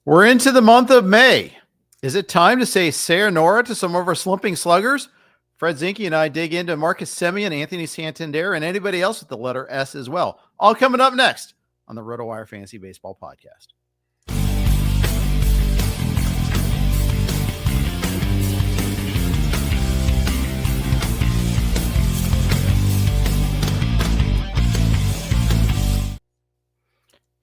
We're into the month of May. Is it time to say sayonara to some of our slumping sluggers? Fred Zinkie and I dig into Marcus Semien, Anthony Santander, and anybody else with the letter S as well. All coming up next on the RotoWire Fantasy Baseball Podcast.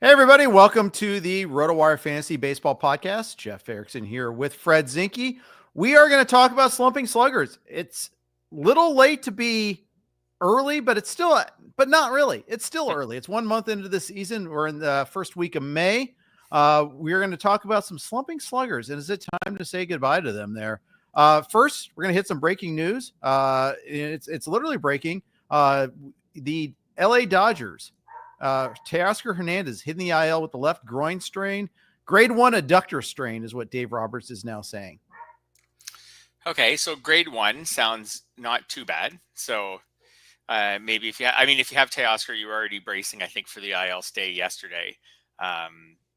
Hey, everybody. Welcome to the RotoWire Fantasy Baseball Podcast. Jeff Erickson here with Fred Zinkie. We are going to talk about slumping sluggers. It's a little late to be early, but it's still, but not really. It's still early. It's 1 month into the season. We're in the first week of May. We're going to talk about some slumping sluggers, and is it time to say goodbye to them there? First, we're going to hit some breaking news. It's literally breaking. The LA Dodgers, Teoscar Hernandez hitting the IL with the left groin strain. Grade 1 adductor strain is what Dave Roberts is now saying. Okay, so grade 1 sounds not too bad. So maybe if you have Teoscar, you were already bracing, I think, for the IL stay yesterday.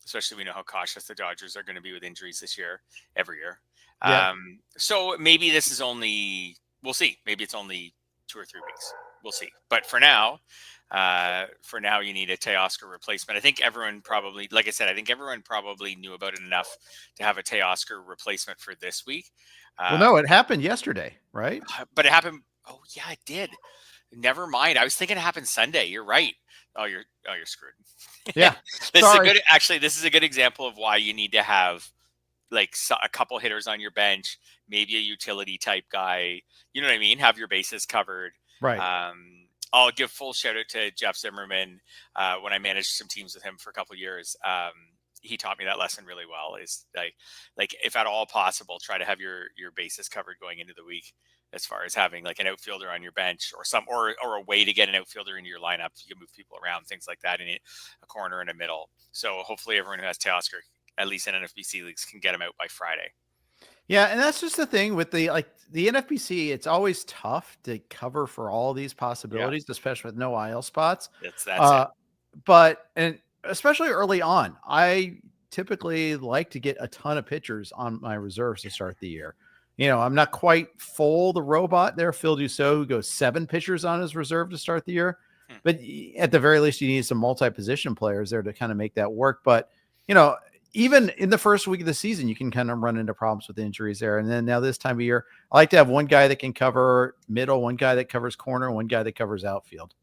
Especially we know how cautious the Dodgers are going to be with injuries this year, every year. Yeah. So maybe this is only, we'll see. Maybe it's only 2 or 3 weeks. We'll see. But for now, you need a Teoscar replacement. I think everyone probably, like I said, everyone probably knew about it enough to have a Teoscar replacement for this week. Well, no, it happened yesterday, right? But it happened. Oh yeah, it did. Never mind. I was thinking it happened Sunday. You're right. Oh, you're screwed. Yeah. This is a good example of why you need to have like a couple hitters on your bench, maybe a utility type guy. You know what I mean? Have your bases covered. Right. I'll give full shout out to Jeff Zimmerman. When I managed some teams with him for a couple of years, he taught me that lesson really well. Is like if at all possible, try to have your bases covered going into the week. As far as having like an outfielder on your bench or a way to get an outfielder into your lineup, you can move people around, things like that, in a corner and a middle. So hopefully everyone who has Teoscar, at least in NFBC leagues, can get him out by Friday. Yeah, and that's just the thing with the NFBC. It's always tough to cover for all these possibilities, especially with no IL spots. That's it. But especially early on, I typically like to get a ton of pitchers on my reserves to start the year. You know, I'm not quite full the robot there, Phil Dussault, who goes 7 pitchers on his reserve to start the year. But at the very least, you need some multi-position players there to kind of make that work. But, you know, even in the first week of the season, you can kind of run into problems with injuries there. And then now this time of year, I like to have one guy that can cover middle, one guy that covers corner, one guy that covers outfield.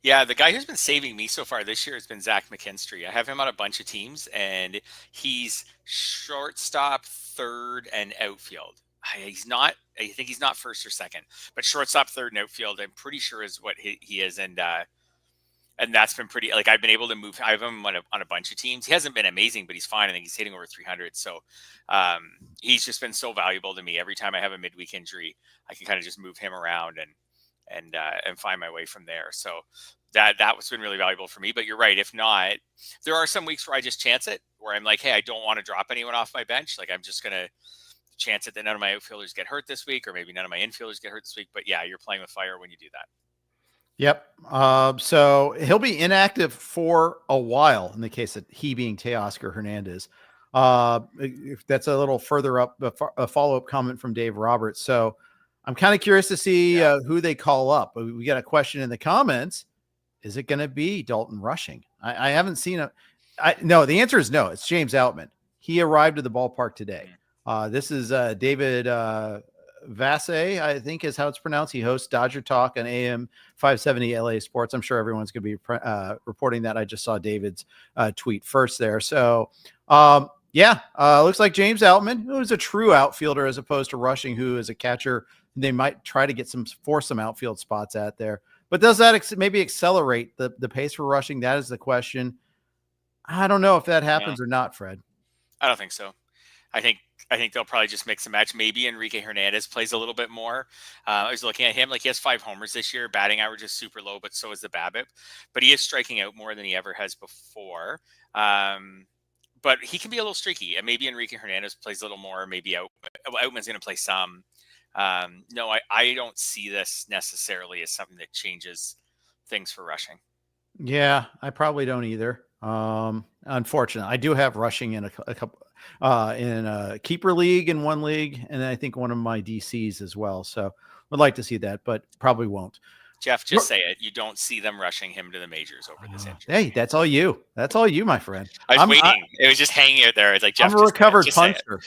Yeah, the guy who's been saving me so far this year has been Zach McKinstry. I have him on a bunch of teams, and he's shortstop, third, and outfield. I think he's not first or second, but shortstop, third, and outfield, I'm pretty sure is what he is. And that's been pretty, like, I've been able to move. I have him on a bunch of teams. He hasn't been amazing, but he's fine. I think he's hitting over 300. So he's just been so valuable to me. Every time I have a midweek injury, I can kind of just move him around and find my way from there. So that's been really valuable for me. But you're right. If not, there are some weeks where I just chance it, where I'm like, hey, I don't want to drop anyone off my bench. Like, I'm just going to chance it that none of my outfielders get hurt this week, or maybe none of my infielders get hurt this week. But yeah, you're playing with fire when you do that. Yep. So he'll be inactive for a while in the case of he being Teoscar Hernandez. If that's a little further up, a follow-up comment from Dave Roberts. So I'm kind of curious to see who they call up. We got a question in the comments. Is it going to be Dalton Rushing? I haven't seen no, the answer is no. It's James Outman. He arrived at the ballpark today. This is David Vasse, I think is how it's pronounced. He hosts Dodger Talk on AM 570 LA Sports. I'm sure everyone's going to be reporting that. I just saw David's tweet first there. So, looks like James Outman, who is a true outfielder as opposed to Rushing, who is a catcher. They might try to get some outfield spots out there. But does that maybe accelerate the pace for Rushing? That is the question. I don't know if that happens or not, Fred. I don't think so. I think they'll probably just mix and match. Maybe Enrique Hernandez plays a little bit more. I was looking at him, like, he has 5 homers this year. Batting average is super low, but so is the BABIP. But he is striking out more than he ever has before. But he can be a little streaky. And maybe Enrique Hernandez plays a little more. Maybe Outman's going to play some. No, I don't see this necessarily as something that changes things for Rushing. Yeah, I probably don't either. Unfortunately, I do have rushing in a couple in a keeper league in one league, and I think one of my DCs as well. So would like to see that, but probably won't. Jeff, just say it. You don't see them rushing him to the majors over this injury. Hey, that's all you. That's all you, my friend. I was waiting. It was just hanging out there. It's like, Jeff, I'm a recovered puncher.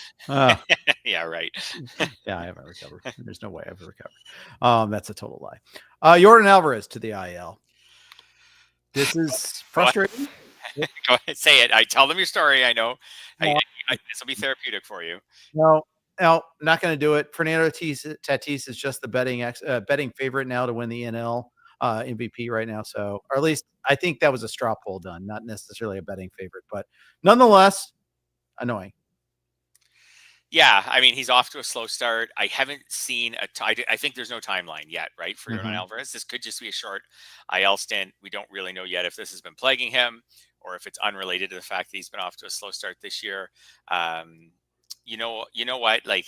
Yeah, right. Yeah, I haven't recovered. There's no way I've recovered. That's a total lie. Yordan Alvarez to the IL. This is frustrating. Go ahead, say it. I tell them your story. I know. This will be therapeutic for you. No, not going to do it. Fernando Tatis is just the betting favorite now to win the NL MVP right now. So, or at least I think that was a straw poll done, not necessarily a betting favorite, but nonetheless, annoying. Yeah, I mean, he's off to a slow start. I haven't seen I think there's no timeline yet, right, for Yordan Alvarez. This could just be a short IL stint. We don't really know yet if this has been plaguing him or if it's unrelated to the fact that he's been off to a slow start this year. You know what? Like,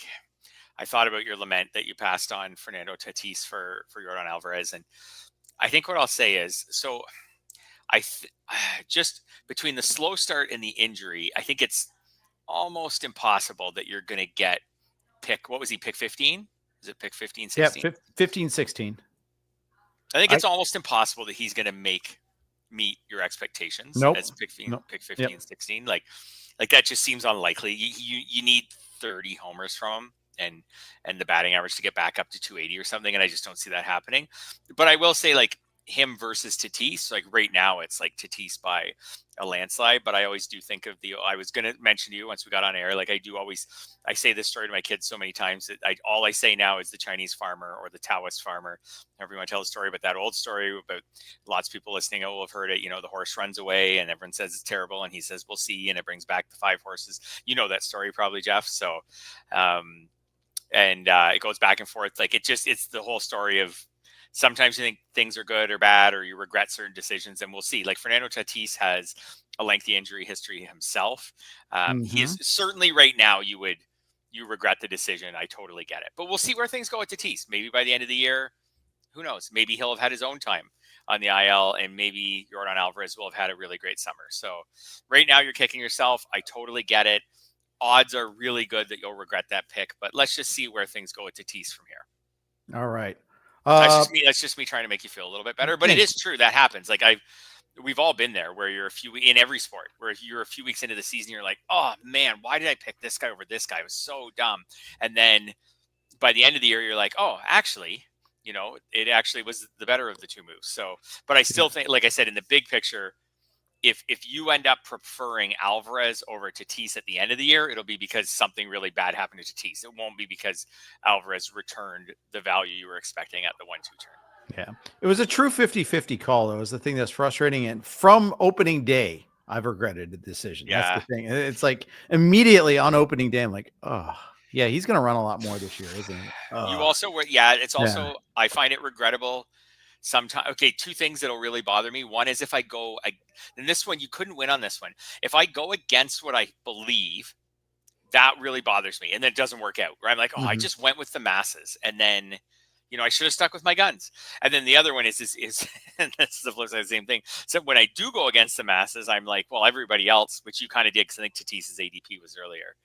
I thought about your lament that you passed on Fernando Tatis for Yordan Alvarez, and I think what I'll say is, so just between the slow start and the injury, I think it's almost impossible that you're going to get what was he, pick 15? Is it pick 15, 16? Yeah, 15, 16. I think it's almost impossible that he's going to meet your expectations. Nope. As pick 15, 16. Like that just seems unlikely. You need 30 homers from him and the batting average to get back up to 280 or something. And I just don't see that happening. But I will say, like, him versus Tatis, like right now it's like Tatis by a landslide, but I always do think of I was going to mention to you once we got on air, like I say this story to my kids so many times that all I say now is the Chinese farmer or the Taoist farmer. Everyone tells a story about that old story about lots of people listening will have heard it. The horse runs away and everyone says it's terrible. And he says, we'll see. And it brings back the 5 horses. You know that story probably, Jeff. So, it goes back and forth. Like it's the whole story of, sometimes you think things are good or bad, or you regret certain decisions, and we'll see. Like Fernando Tatis has a lengthy injury history himself. He is certainly right now. You regret the decision. I totally get it, but we'll see where things go with Tatis. Maybe by the end of the year, who knows? Maybe he'll have had his own time on the IL, and maybe Yordan Alvarez will have had a really great summer. So right now you're kicking yourself. I totally get it. Odds are really good that you'll regret that pick, but let's just see where things go with Tatis from here. All right. That's just me trying to make you feel a little bit better, but it is true that happens. Like we've all been there, where you're in every sport, where you're a few weeks into the season, you're like, oh man, why did I pick this guy over this guy? It was so dumb. And then by the end of the year, you're like, oh, actually, it actually was the better of the two moves. So, but I still think, like I said, in the big picture, if you end up preferring Alvarez over Tatis at the end of the year, it'll be because something really bad happened to Tatis. It won't be because Alvarez returned the value you were expecting at the 1-2 turn. Yeah. It was a true 50-50 call. That was the thing that's frustrating. And from opening day, I've regretted the decision. Yeah. That's the thing. It's like immediately on opening day, I'm like, oh, yeah, he's going to run a lot more this year, isn't he? It's also, I find it regrettable. Sometimes, okay, 2 things that'll really bother me. One is if I go, and this one, you couldn't win on this one. If I go against what I believe, that really bothers me. And then it doesn't work out, right? I'm like, I just went with the masses. And then, I should have stuck with my guns. And then the other one is and this is the flip side of the same thing. So when I do go against the masses, I'm like, well, everybody else, which you kind of did, because I think Tatis's ADP was earlier.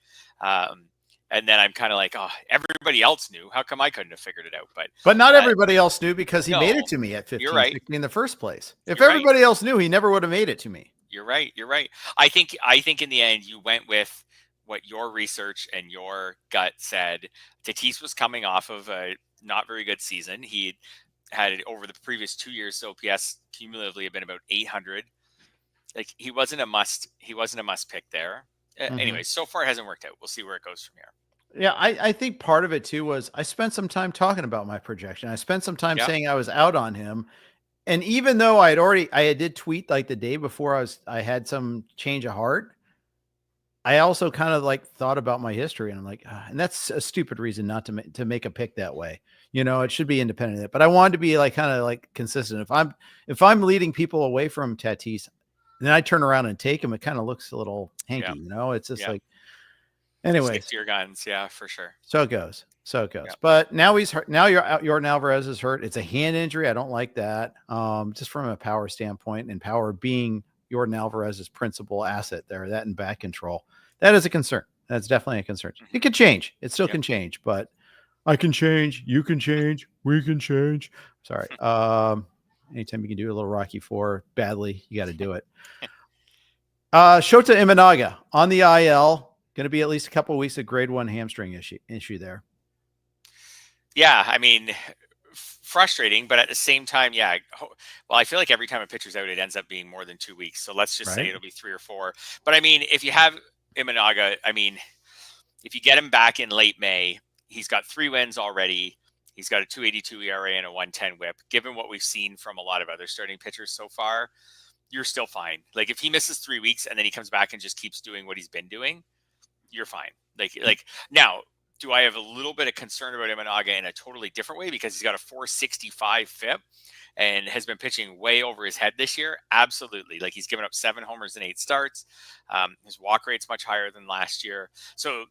And then I'm kind of like, oh, everybody else knew. How come I couldn't have figured it out? But not everybody else knew, because he made it to me at 15, you're right. 16 in the first place. If everybody else knew, he never would have made it to me. You're right. I think in the end, you went with what your research and your gut said. Tatis was coming off of a not very good season. He had over the previous 2 years, so OPS cumulatively had been about 800. Like he wasn't a must pick there. Anyway, so far it hasn't worked out. We'll see where it goes from here. Yeah, I think part of it too was I spent some time talking about my projection. I spent some time saying I was out on him. And even though I did tweet like the day before I had some change of heart, I also kind of like thought about my history, and I'm like, and that's a stupid reason not to make a pick that way. It should be independent of it. But I wanted to be like kind of like consistent. If I'm leading people away from Tatis, and then I turn around and take him, it kind of looks a little hanky, It's just like, anyway. Stick to your guns, yeah, for sure. So it goes. Yeah. But now he's hurt. Now Yordan Alvarez is hurt. It's a hand injury. I don't like that. Just from a power standpoint, and power being Yordan Alvarez's principal asset there, that and back control. That is a concern. That's definitely a concern. It could change. It still can change, but I can change. You can change. We can change. Sorry. Anytime you can do a little Rocky IV badly, you got to do it. Shota Imanaga on the IL. Going to be at least a couple of weeks of grade 1 hamstring issue there. Yeah, I mean, frustrating, but at the same time, yeah. Well, I feel like every time a pitcher's out, it ends up being more than 2 weeks. So let's just say it'll be 3 or 4. But I mean, if you have Imanaga, I mean, if you get him back in late May, he's got 3 wins already. He's got a 2.82 ERA and a 1.10 WHIP. Given what we've seen from a lot of other starting pitchers so far, you're still fine. Like if he misses 3 weeks and then he comes back and just keeps doing what he's been doing, you're fine. Like now, do I have a little bit of concern about Imanaga in a totally different way because he's got a 4.65 FIP and has been pitching way over his head this year? Absolutely. Like he's given up 7 homers in 8 starts. His walk rate's much higher than last year. So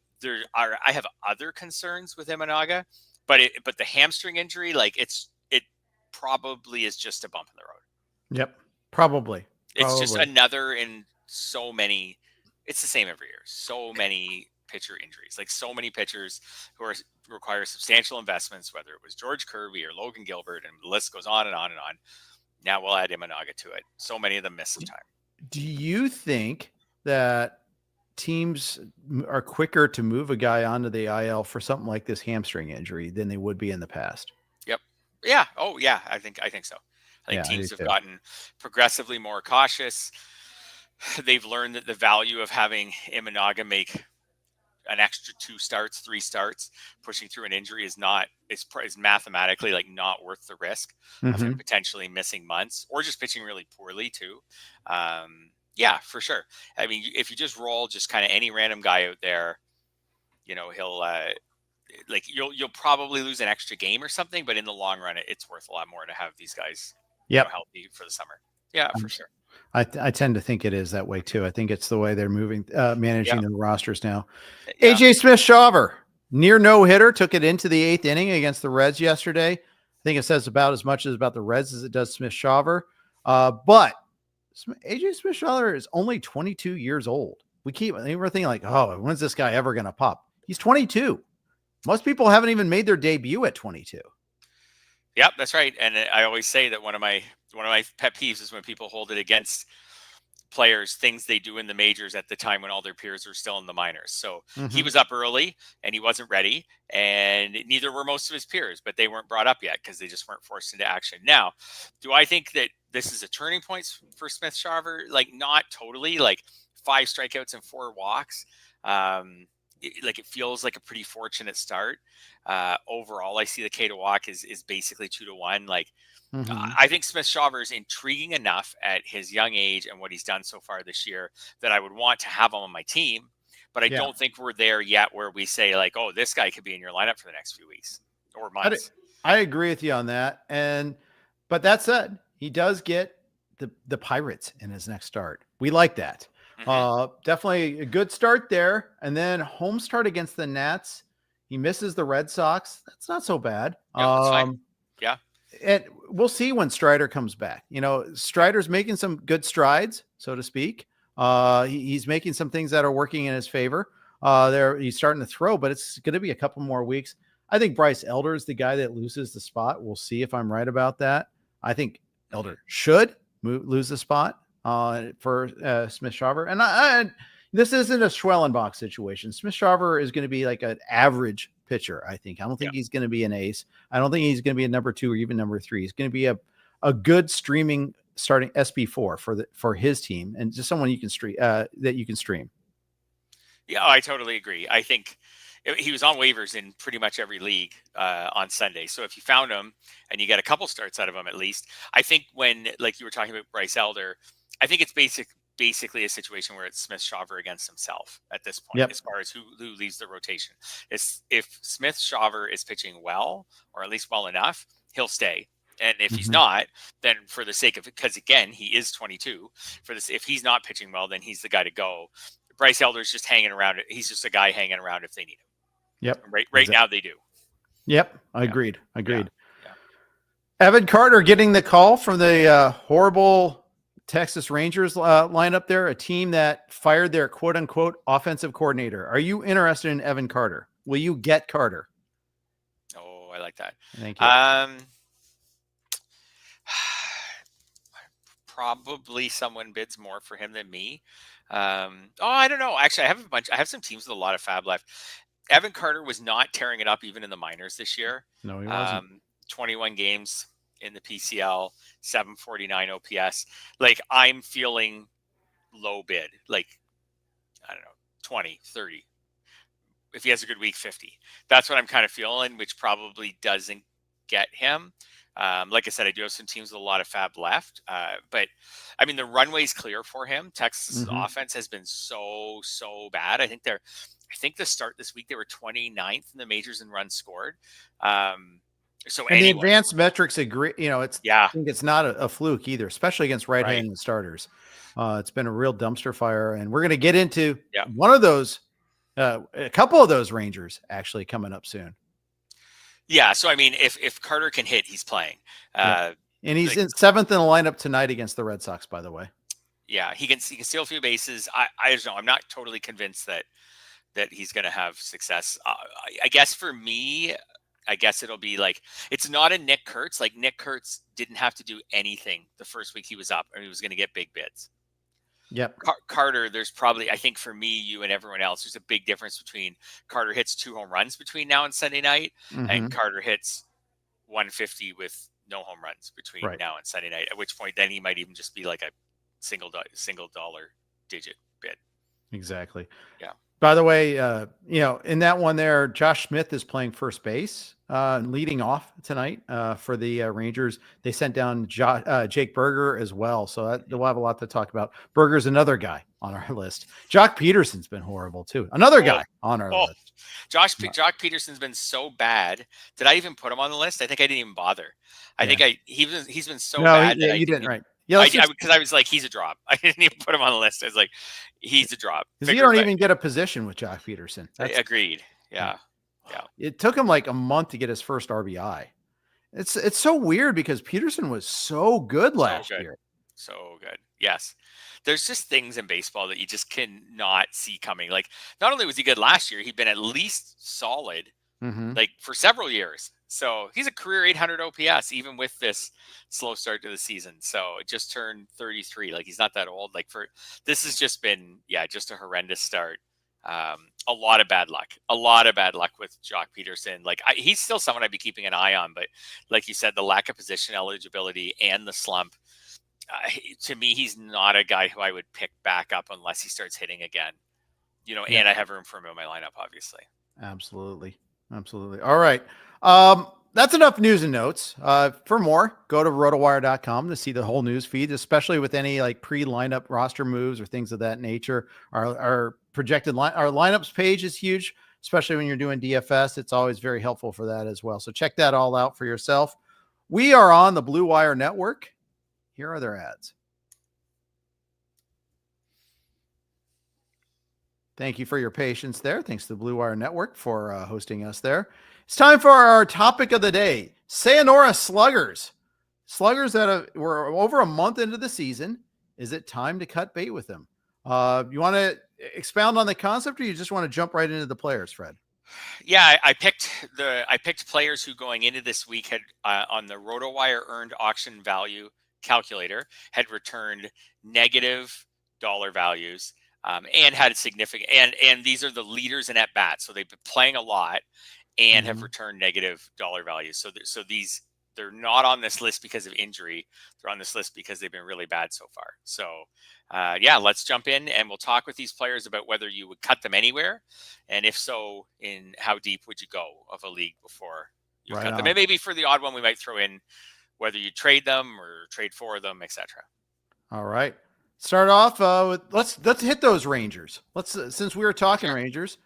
I have other concerns with Imanaga, but the hamstring injury, like it probably is just a bump in the road. Yep. Probably. It's just another in so many. It's the same every year. So many pitcher injuries, like so many pitchers who require substantial investments, whether it was George Kirby or Logan Gilbert, and the list goes on and on and on. Now we'll add Imanaga to it. So many of them miss some time. Do you think that teams are quicker to move a guy onto the IL for something like this hamstring injury than they would be in the past? Yep. Yeah. Oh yeah. I think so. I think teams have gotten progressively more cautious. They've learned that the value of having Imanaga make an extra 2 starts, 3 starts, pushing through an injury is mathematically like not worth the risk of him potentially missing months or just pitching really poorly too. Yeah, for sure. I mean, if you just roll just kind of any random guy out there, you know, he'll you'll probably lose an extra game or something, but in the long run, it's worth a lot more to have these guys healthy for the summer. Yeah, for sure. I tend to think it is that way too. I think it's the way they're managing the rosters now. Yeah. AJ Smith-Shawver, near no-hitter, took it into the 8th inning against the Reds yesterday. I think it says about as much about the Reds as it does Smith-Shawver. But AJ Smith-Shawver is only 22 years old. We're thinking like, oh, when's this guy ever going to pop? He's 22. Most people haven't even made their debut at 22. Yep, that's right. And I always say that one of my pet peeves is when people hold it against players, things they do in the majors at the time when all their peers are still in the minors. So he was up early and he wasn't ready, and neither were most of his peers, but they weren't brought up yet because they just weren't forced into action. Now, do I think that this is a turning point for Smith-Shawver? Like, not totally. Like 5 strikeouts and 4 walks. It feels like a pretty fortunate start. Overall, I see the K to walk is basically 2 to 1. Like, I think Smith-Shawver is intriguing enough at his young age and what he's done so far this year that I would want to have him on my team. But I don't think we're there yet where we say like, oh, this guy could be in your lineup for the next few weeks or months. I agree with you on that. But that said, he does get the Pirates in his next start. We like that. Definitely a good start there. And then home start against the Nats. He misses the Red Sox. That's not so bad. That's fine. Yeah. And we'll see when Strider comes back. You know, Strider's making some good strides, so to speak. He's making some things that are working in his favor. He's starting to throw, but it's going to be a couple more weeks. I think Bryce Elder is the guy that loses the spot. We'll see if I'm right about that. I think Elder should lose the spot for Smith-Shawver. And this isn't a Schwellenbach situation. Smith-Shawver is going to be like an average pitcher, I think. I don't think he's going to be an ace. I don't think he's going to be a number 2 or even number 3. He's going to be a good streaming starting SB4 for his team, and just someone you can stream that you can stream. Yeah, I totally agree. I think he was on waivers in pretty much every league on Sunday. So if you found him and you get a couple starts out of him at least, I think when, like you were talking about Bryce Elder, I think it's basically a situation where it's Smith-Shawver against himself at this point, as far as who leaves the rotation. If Smith-Shawver is pitching well, or at least well enough, he'll stay. And if he's not, then for the sake of it, because again, he is 22, if he's not pitching well, then he's the guy to go. Bryce Elder's just hanging around. He's just a guy hanging around if they need him. Yep. Right now they do. Yep. Agreed. Yeah. Evan Carter getting the call from the horrible Texas Rangers lineup there, a team that fired their quote unquote offensive coordinator. Are you interested in Evan Carter? Will you get Carter? Oh, I like that. Thank you. Probably someone bids more for him than me. I don't know. Actually, I have some teams with a lot of fab left. Evan Carter was not tearing it up even in the minors this year. No, he wasn't. 21 games in the PCL, 749 OPS. Like, I'm feeling low bid. Like, I don't know, 20, 30. If he has a good week, 50. That's what I'm kind of feeling, which probably doesn't get him. Like I said, I do have some teams with a lot of fab left. But I mean, the runway's clear for him. Texas' offense has been so bad. I think the start this week, they were 29th in the majors in runs scored. The advanced metrics agree, I think it's not a fluke either, especially against right-handed starters. It's been a real dumpster fire, and we're going to get into one of those, a couple of those Rangers actually coming up soon. Yeah. So, I mean, if Carter can hit, he's playing. And he's in 7th in the lineup tonight against the Red Sox, by the way. Yeah. He can steal a few bases. I just know. I'm not totally convinced that he's going to have success. I guess for me, it'll be like, it's not a Nick Kurtz. Like, Nick Kurtz didn't have to do anything the first week he was up, and he was going to get big bids. Yep. Carter, there's probably, I think for me, you and everyone else, there's a big difference between Carter hits 2 home runs between now and Sunday night, and Carter hits 150 with no home runs between now and Sunday night, at which point then he might even just be like a single dollar digit bid. Exactly. Yeah. By the way, in that one there, Josh Smith is playing first base, leading off tonight for the Rangers. They sent down Jake Berger as well, so we'll have a lot to talk about. Berger's another guy on our list. Jock Peterson's been horrible too. Another guy on our list. Jock Peterson's been so bad. Did I even put him on the list? I think I didn't even bother. I think he's been so bad. No, you didn't, right? Yeah, because I was like, he's a drop. I didn't even put him on the list. I was like, he's a drop. Because you don't even get a position with Jock Peterson. Agreed. Yeah. It took him like a month to get his first RBI. It's so weird because Peterson was so good last year. So good. Yes. There's just things in baseball that you just cannot see coming. Like, not only was he good last year, he'd been at least solid like for several years. So he's a career 800 OPS, even with this slow start to the season. So it just turned 33. Like, he's not that old. Like, this has just been, just a horrendous start. A lot of bad luck with Jock Peterson. Like, he's still someone I'd be keeping an eye on, but like you said, the lack of position eligibility and the slump, to me, he's not a guy who I would pick back up unless he starts hitting again, and I have room for him in my lineup, obviously. Absolutely. All right. That's enough news and notes. For more, go to rotowire.com to see the whole news feed, especially with any like pre-lineup roster moves or things of that nature. Our projected our lineups page is huge, especially when you're doing DFS. It's always very helpful for that as well. So check that all out for yourself. We are on the Blue Wire Network. Here are their ads. Thank you for your patience there. Thanks to the Blue Wire Network for hosting us there. It's time for our topic of the day. Sayonara Sluggers. Sluggers that were over a month into the season. Is it time to cut bait with them? You want to expound on the concept, or you just want to jump right into the players, Fred? Yeah, I picked players who going into this week had on the RotoWire earned auction value calculator had returned negative dollar values. And had a significant, and these are the leaders in at bats. So they've been playing a lot and have returned negative dollar values. So they're not on this list because of injury. They're on this list because they've been really bad so far. So let's jump in and we'll talk with these players about whether you would cut them anywhere. And if so, in how deep would you go of a league before you cut them? And maybe for the odd one, we might throw in whether you trade them or trade for them, etc. All right. Start off with let's hit those Rangers. Since we were talking Rangers,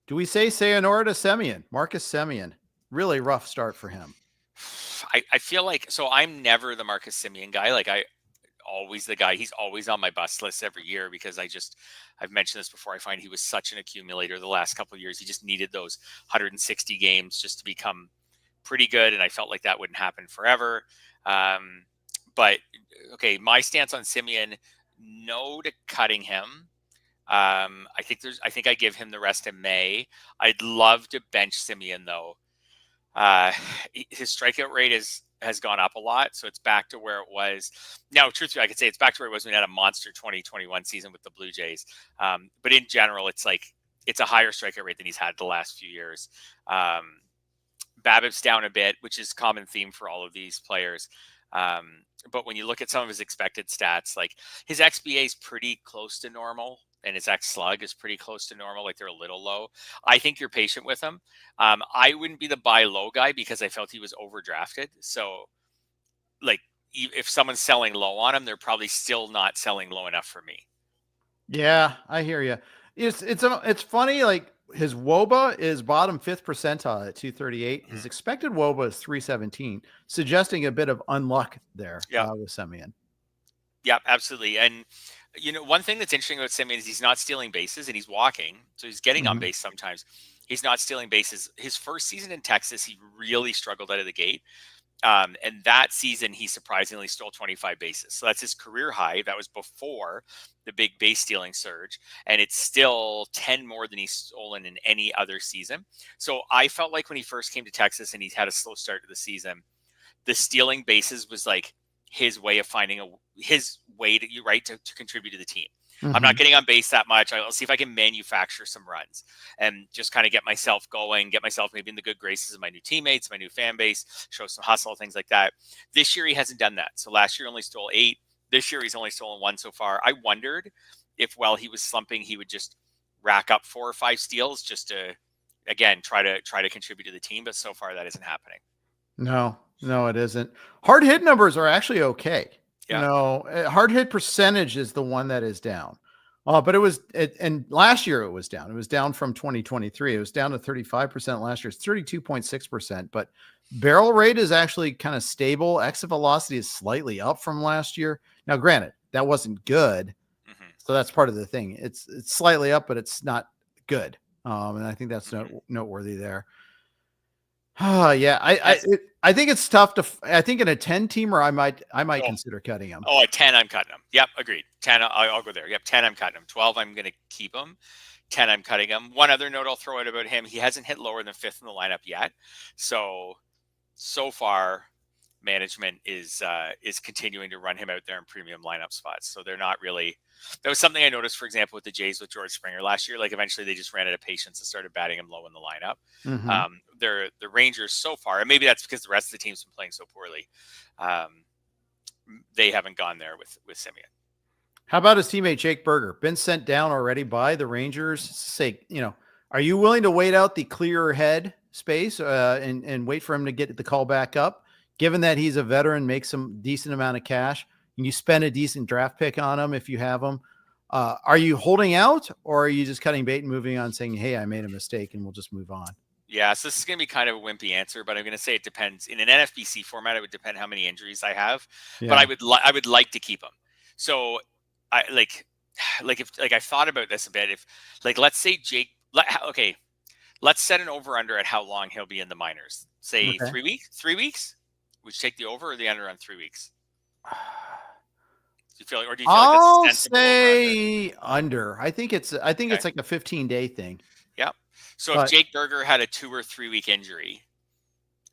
do we say sayonara to Semien? Marcus Semien, really rough start for him. I feel like, so I'm never the Marcus Semien guy. Like, always the guy. He's always on my bust list every year because I've mentioned this before. I find he was such an accumulator the last couple of years. He just needed those 160 games just to become pretty good, and I felt like that wouldn't happen forever. But okay, my stance on Semien, no to cutting him. I think I give him the rest in May. I'd love to bench Semien though. His strikeout rate has gone up a lot, so it's back to where it was. Now, truthfully, I could say it's back to where it was when he had a monster 2021 season with the Blue Jays. But in general, it's a higher strikeout rate than he's had the last few years. BABIP's down a bit, which is a common theme for all of these players. But when you look at some of his expected stats, like his XBA is pretty close to normal and his X slug is pretty close to normal. Like they're a little low. I think you're patient with him. I wouldn't be the buy low guy because I felt he was overdrafted. So like if someone's selling low on him, they're probably still not selling low enough for me. Yeah, I hear you. It's funny. Like his WOBA is bottom 5th percentile at 238. His expected WOBA is 317, suggesting a bit of unluck there with Semien. Yeah, absolutely. And one thing that's interesting about Semien is he's not stealing bases and he's walking. So he's getting on base sometimes. He's not stealing bases. His first season in Texas, he really struggled out of the gate. And that season, he surprisingly stole 25 bases. So that's his career high. That was before the big base stealing surge. And it's still 10 more than he's stolen in any other season. So I felt like when he first came to Texas and he's had a slow start to the season, the stealing bases was like his way of finding his way to contribute to the team. I'm not getting on base that much. I'll see if I can manufacture some runs and just kind of get myself going, get myself maybe in the good graces of my new teammates, my new fan base, show some hustle, things like that. This year, he hasn't done that. So last year, only stole 8. This year, he's only stolen 1 so far. I wondered if while he was slumping, he would just rack up 4 or 5 steals just to, again, try to contribute to the team. But so far, that isn't happening. No, it isn't. Hard hit numbers are actually okay. Yeah. Hard hit percentage is the one that is down. But and last year it was down. It was down from 2023. It was down to 35% last year. It's 32.6%, but barrel rate is actually kind of stable. Exit velocity is slightly up from last year. Now, granted, that wasn't good. So that's part of the thing. It's slightly up, but it's not good. And I think that's noteworthy there. Yeah, I think it's tough I think in a 10 teamer, I might consider cutting him. At 10, I'm cutting him. Yep. Agreed. 10, I'll go there. Yep. 10, I'm cutting him. 12, I'm going to keep him. 10, I'm cutting him. One other note I'll throw out about him. He hasn't hit lower than 5th in the lineup yet. So far management is continuing to run him out there in premium lineup spots. So they're not really, that was something I noticed, for example, with the Jays with George Springer last year. Like eventually they just ran out of patience and started batting him low in the lineup. The Rangers so far, and maybe that's because the rest of the team's been playing so poorly. They haven't gone there with Semien. How about his teammate Jake Berger? Been sent down already by the Rangers. Say, are you willing to wait out the clearer head space and wait for him to get the call back up? Given that he's a veteran, makes some decent amount of cash, and you spend a decent draft pick on him if you have him. Are you holding out, or are you just cutting bait and moving on, saying, "Hey, I made a mistake, and we'll just move on"? Yeah, so this is going to be kind of a wimpy answer, but I'm going to say it depends. In an NFBC format, it would depend how many injuries I have, but I would like to keep him. So I I've thought about this a bit. If let's say Jake, let's set an over under at how long he'll be in the minors. Say 3 weeks. 3 weeks. Would you take the over or the under on 3 weeks? Do you feel like I'll say under? I think it's like a 15-day thing. Yeah. So if Jake Berger had a 2 or 3 week injury,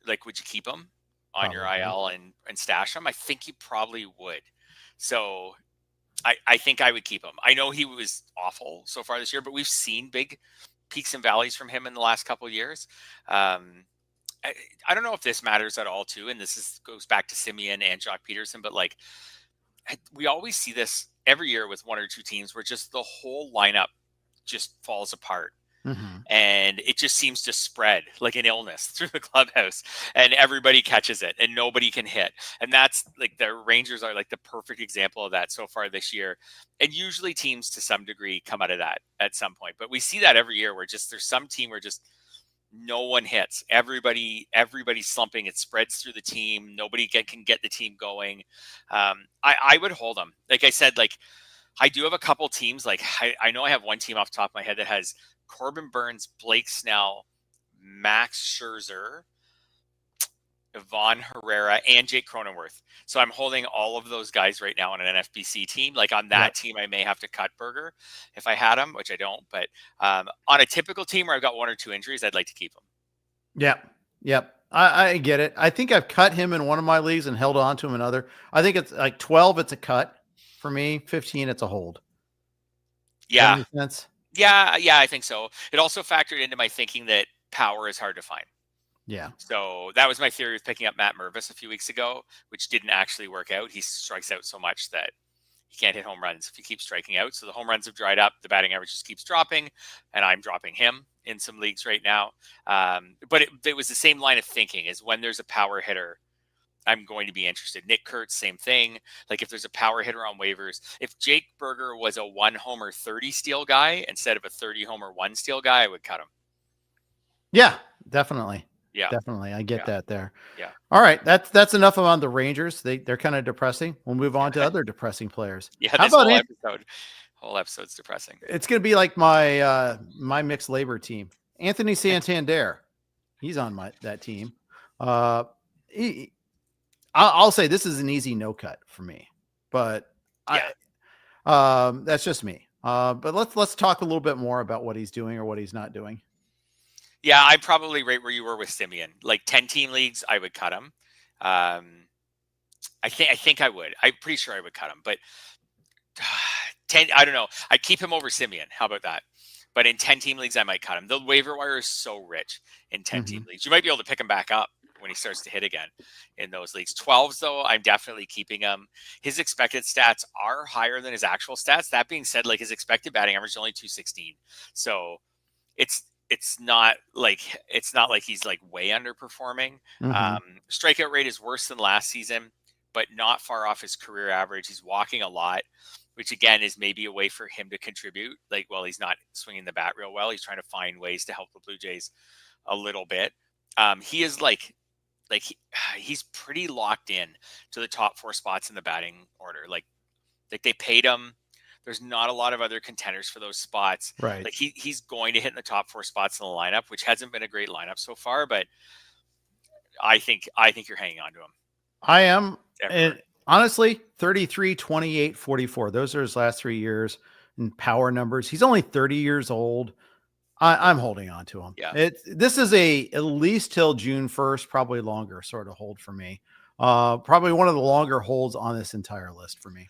would you keep him on your IL and stash him? I think you probably would. So I think I would keep him. I know he was awful so far this year, but we've seen big peaks and valleys from him in the last couple of years. I don't know if this matters at all too. And this goes back to Semien and Jock Peterson, but we always see this every year with 1 or 2 teams where just the whole lineup just falls apart. And it just seems to spread like an illness through the clubhouse, and everybody catches it and nobody can hit. And that's the Rangers are the perfect example of that so far this year. And usually teams to some degree come out of that at some point, but we see that every year where just there's some team where just no one hits. Everybody's slumping. It spreads through the team. Nobody can get the team going. I would hold them. Like I said, I do have a couple teams. I know I have one team off the top of my head that has Corbin Burns, Blake Snell, Max Scherzer. Vaughn, Correa, and Jake Cronenworth. So I'm holding all of those guys right now on an NFBC team. Like on that team, I may have to cut Burger if I had him, which I don't. But on a typical team where I've got 1 or 2 injuries, I'd like to keep him. Yep. I get it. I think I've cut him in one of my leagues and held on to him in another. I think it's like 12, it's a cut for me. 15, it's a hold. Yeah. Does that make sense? Yeah, I think so. It also factored into my thinking that power is hard to find. Yeah. So that was my theory with picking up Matt Mervis a few weeks ago, which didn't actually work out. He strikes out so much that he can't hit home runs if he keeps striking out. So the home runs have dried up. The batting average just keeps dropping, and I'm dropping him in some leagues right now. But it was the same line of thinking is when there's a power hitter, I'm going to be interested. Nick Kurtz, same thing. Like if there's a power hitter on waivers, if Jake Burger was a 1 homer 30 steal guy instead of a 30 homer 1 steal guy, I would cut him. Yeah, definitely. Yeah, definitely. I get that there. Yeah. All right. That's enough on the Rangers. They're kind of depressing. We'll move on to other depressing players. Yeah. How about whole episode's depressing. It's going to be like my mixed labor team. Anthony Santander. He's on that team. I'll say this is an easy no cut for me, but that's just me. But let's talk a little bit more about what he's doing or what he's not doing. Yeah, I'm probably right where you were with Semien. Like 10-team leagues, I would cut him. I think I would. I'm pretty sure I would cut him. But 10, I don't know. I'd keep him over Semien. How about that? But in 10-team leagues, I might cut him. The waiver wire is so rich in 10-team leagues. You might be able to pick him back up when he starts to hit again in those leagues. 12s, though, I'm definitely keeping him. His expected stats are higher than his actual stats. That being said, like his expected batting average is only 216. So it's not like he's like way underperforming. Strikeout rate is worse than last season, but not far off his career average. He's walking a lot, which again is maybe a way for him to contribute. Like, well, he's not swinging the bat real well. He's trying to find ways to help the Blue Jays a little bit. He is he's pretty locked in to the top 4 spots in the batting order. Like they paid him. There's not a lot of other contenders for those spots. Right. Like he's going to hit in the top 4 spots in the lineup, which hasn't been a great lineup so far, but I think you're hanging on to him. I am. And honestly, 33, 28, 44. Those are his last 3 years in power numbers. He's only 30 years old. I'm holding on to him. Yeah. This is at least till June 1st, probably longer sort of hold for me. Probably one of the longer holds on this entire list for me.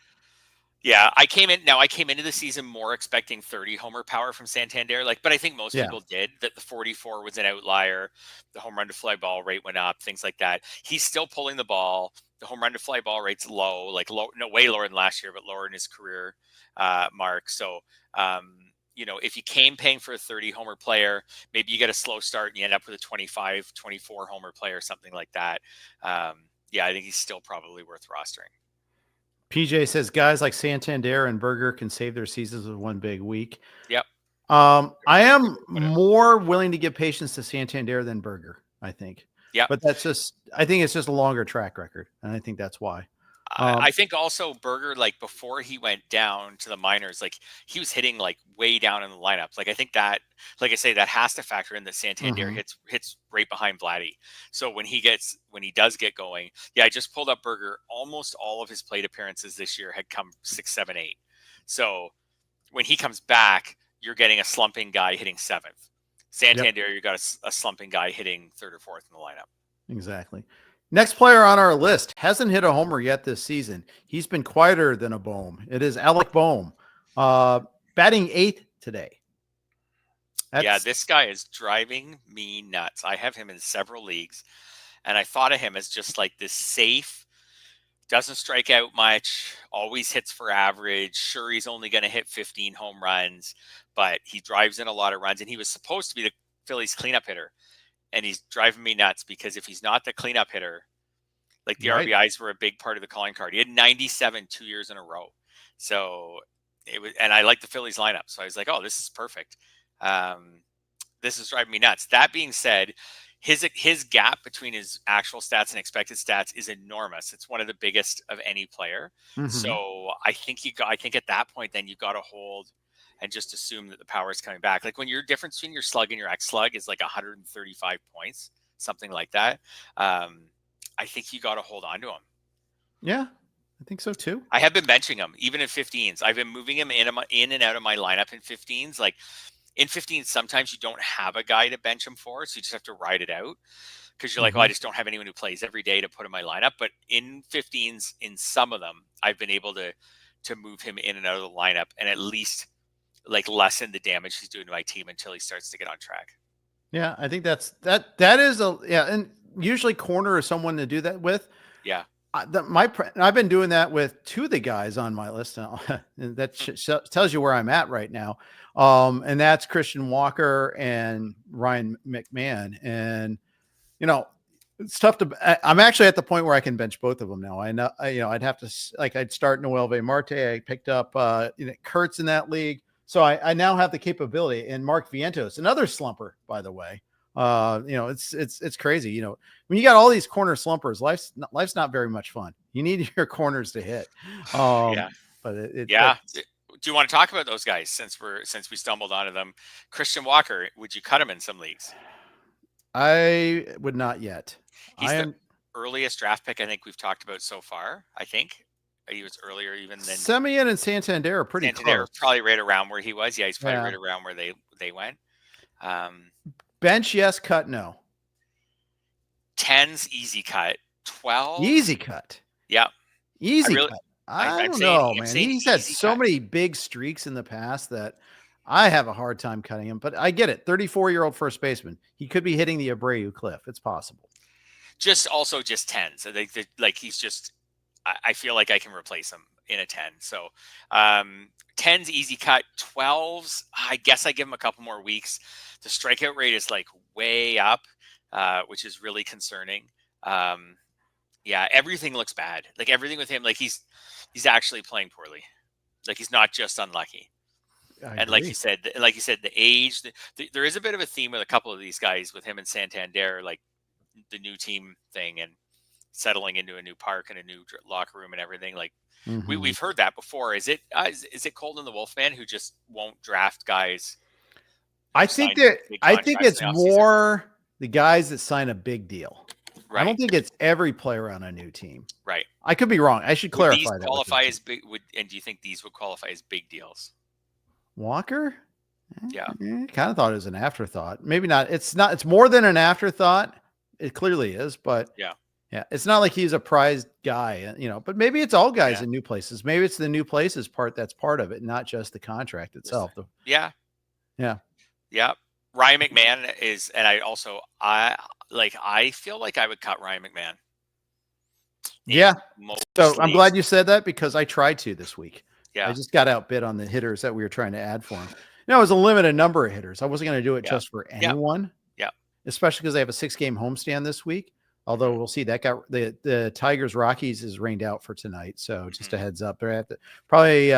Yeah, I came into the season more expecting 30 homer power from Santander. But I think most people did. That the 44 was an outlier. The home run to fly ball rate went up, things like that. He's still pulling the ball. The home run to fly ball rate's low, way lower than last year, but lower in his career mark. So, if you came paying for a 30 homer player, maybe you get a slow start and you end up with a 25, 24 homer player, something like that. I think he's still probably worth rostering. PJ says guys like Santander and Burger can save their seasons with one big week. Yep. I am more willing to give patience to Santander than Burger, I think. Yeah. But I think it's just a longer track record. And I think that's why. I think also Burger, before he went down to the minors, he was hitting way down in the lineup. I think that, like I say, that has to factor in that Santander hits right behind Vladdy. So when he does get going, I just pulled up Burger. Almost all of his plate appearances this year had come 6, 7, 8. So when he comes back, you're getting a slumping guy hitting 7th. Santander, you got a slumping guy hitting 3rd or 4th in the lineup. Exactly. Next player on our list hasn't hit a homer yet this season. He's been quieter than a Bohm. It is Alec Bohm, batting 8th today. This guy is driving me nuts. I have him in several leagues, and I thought of him as just this safe, doesn't strike out much, always hits for average. Sure, he's only going to hit 15 home runs, but he drives in a lot of runs, and he was supposed to be the Phillies cleanup hitter. And he's driving me nuts because if he's not the cleanup hitter, the RBIs were a big part of the calling card. He had 97 2 years in a row. So it was, and I like the Phillies lineup. So I was like, oh, this is perfect. This is driving me nuts. That being said, his gap between his actual stats and expected stats is enormous. It's one of the biggest of any player. So I think at that point, then you got to hold and just assume that the power is coming back. When your difference between your slug and your X slug is 135 points, something like that. I think you got to hold on to him. Yeah, I think so too. I have been benching him even in 15s. I've been moving him in and out of my lineup in 15s. Like in 15s, sometimes you don't have a guy to bench him for, so you just have to ride it out because you're like, oh, I just don't have anyone who plays every day to put in my lineup. But in 15s, in some of them, I've been able to move him in and out of the lineup and at least like lessen the damage he's doing to my team until he starts to get on track. Yeah, I think that is and usually corner is someone to do that with. Yeah. I've been doing that with two of the guys on my list now. That tells you where I'm at right now. And that's Christian Walker and Ryan McMahon. And, it's tough I'm actually at the point where I can bench both of them now. I know, I'd have to, I'd start Noel Marte. I picked up, Kurtz in that league. So I now have the capability, and Mark Vientos, another slumper, by the way. It's crazy. When you got all these corner slumpers, life's not very much fun. You need your corners to hit. But do you want to talk about those guys since we stumbled onto them? Christian Walker, would you cut him in some leagues? I would not yet. He's the earliest draft pick I think we've talked about so far. I think he was earlier even than Semien and Santander are pretty close. Probably right around where he was. Yeah, he's probably right around where they went. Bench, yes. Cut, no. 10's easy cut. 12 easy cut. Yeah, easy cut. I don't know, man. He's had so many big streaks in the past that I have a hard time cutting him. But I get it. 34-year-old first baseman. He could be hitting the Abreu cliff. It's possible. Just 10s. Like he's just. I feel like I can replace him in a 10. So 10's easy cut. 12s, I guess I give him a couple more weeks. The strikeout rate is like way up, which is really concerning. Everything looks bad. Like everything with him, like he's actually playing poorly. Like he's not just unlucky. And like you said, the age, there is a bit of a theme with a couple of these guys with him and Santander, like the new team thing and settling into a new park and a new locker room and everything. Like we've heard that before. Is it Colton the Wolfman who just won't draft guys? I think it's more the guys that sign a big deal. Right. I don't think it's every player on a new team. Right. I could be wrong. I should clarify that. These qualify as big. And do you think these would qualify as big deals? Walker? Yeah. Kind of thought it was an afterthought. Maybe not. It's more than an afterthought. It clearly is, but yeah. It's not like he's a prized guy, but maybe it's all guys in new places. Maybe it's the new places part that's part of it, not just the contract itself. Yeah. Ryan McMahon is, and I feel like I would cut Ryan McMahon. Yeah. So I'm glad you said that because I tried to this week. Yeah. I just got outbid on the hitters that we were trying to add for him. It was a limited number of hitters. I wasn't going to do it just for anyone. Yeah. Especially because they have a 6-game homestand this week. Although we'll see that got the Tigers Rockies is rained out for tonight. So just a heads up, they're at probably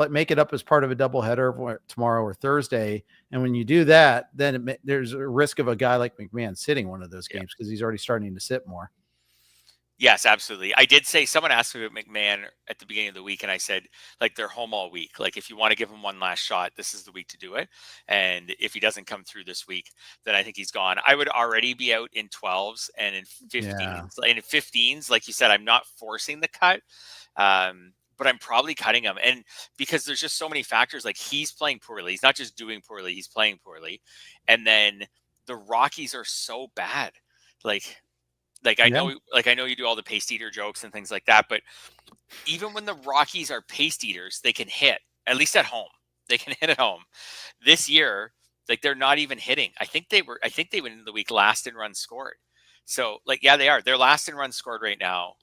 make it up as part of a doubleheader tomorrow or Thursday. And when you do that, then there's a risk of a guy like McMahon sitting one of those games because he's already starting to sit more. Yes, absolutely. I did say someone asked me about McMahon at the beginning of the week, and I said, like, they're home all week. Like, if you want to give him one last shot, this is the week to do it. And if he doesn't come through this week, then I think he's gone. I would already be out in 12s and in 15s. Yeah. And in 15s, like you said, I'm not forcing the cut, but I'm probably cutting him. And because there's just so many factors, like he's playing poorly. He's not just doing poorly, he's playing poorly. And then the Rockies are so bad. I know you do all the paste eater jokes and things like that, but even when the Rockies are paste eaters, they can hit, at least at home. They can hit at home. This year, they're not even hitting. I think they went into the week last in runs scored. So they are. They're last in runs scored right now.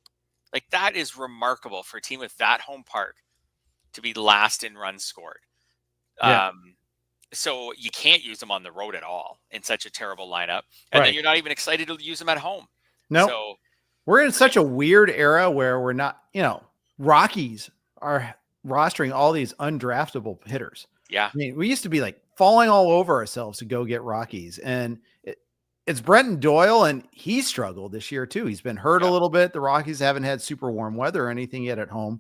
That is remarkable for a team with that home park to be last in runs scored. Yeah. So you can't use them on the road at all in such a terrible lineup. And then you're not even excited to use them at home. No, so, we're in such a weird era where we're not, Rockies are rostering all these undraftable hitters. Yeah. I mean, we used to be falling all over ourselves to go get Rockies. And it's Brenton Doyle, and he struggled this year too. He's been hurt a little bit. The Rockies haven't had super warm weather or anything yet at home,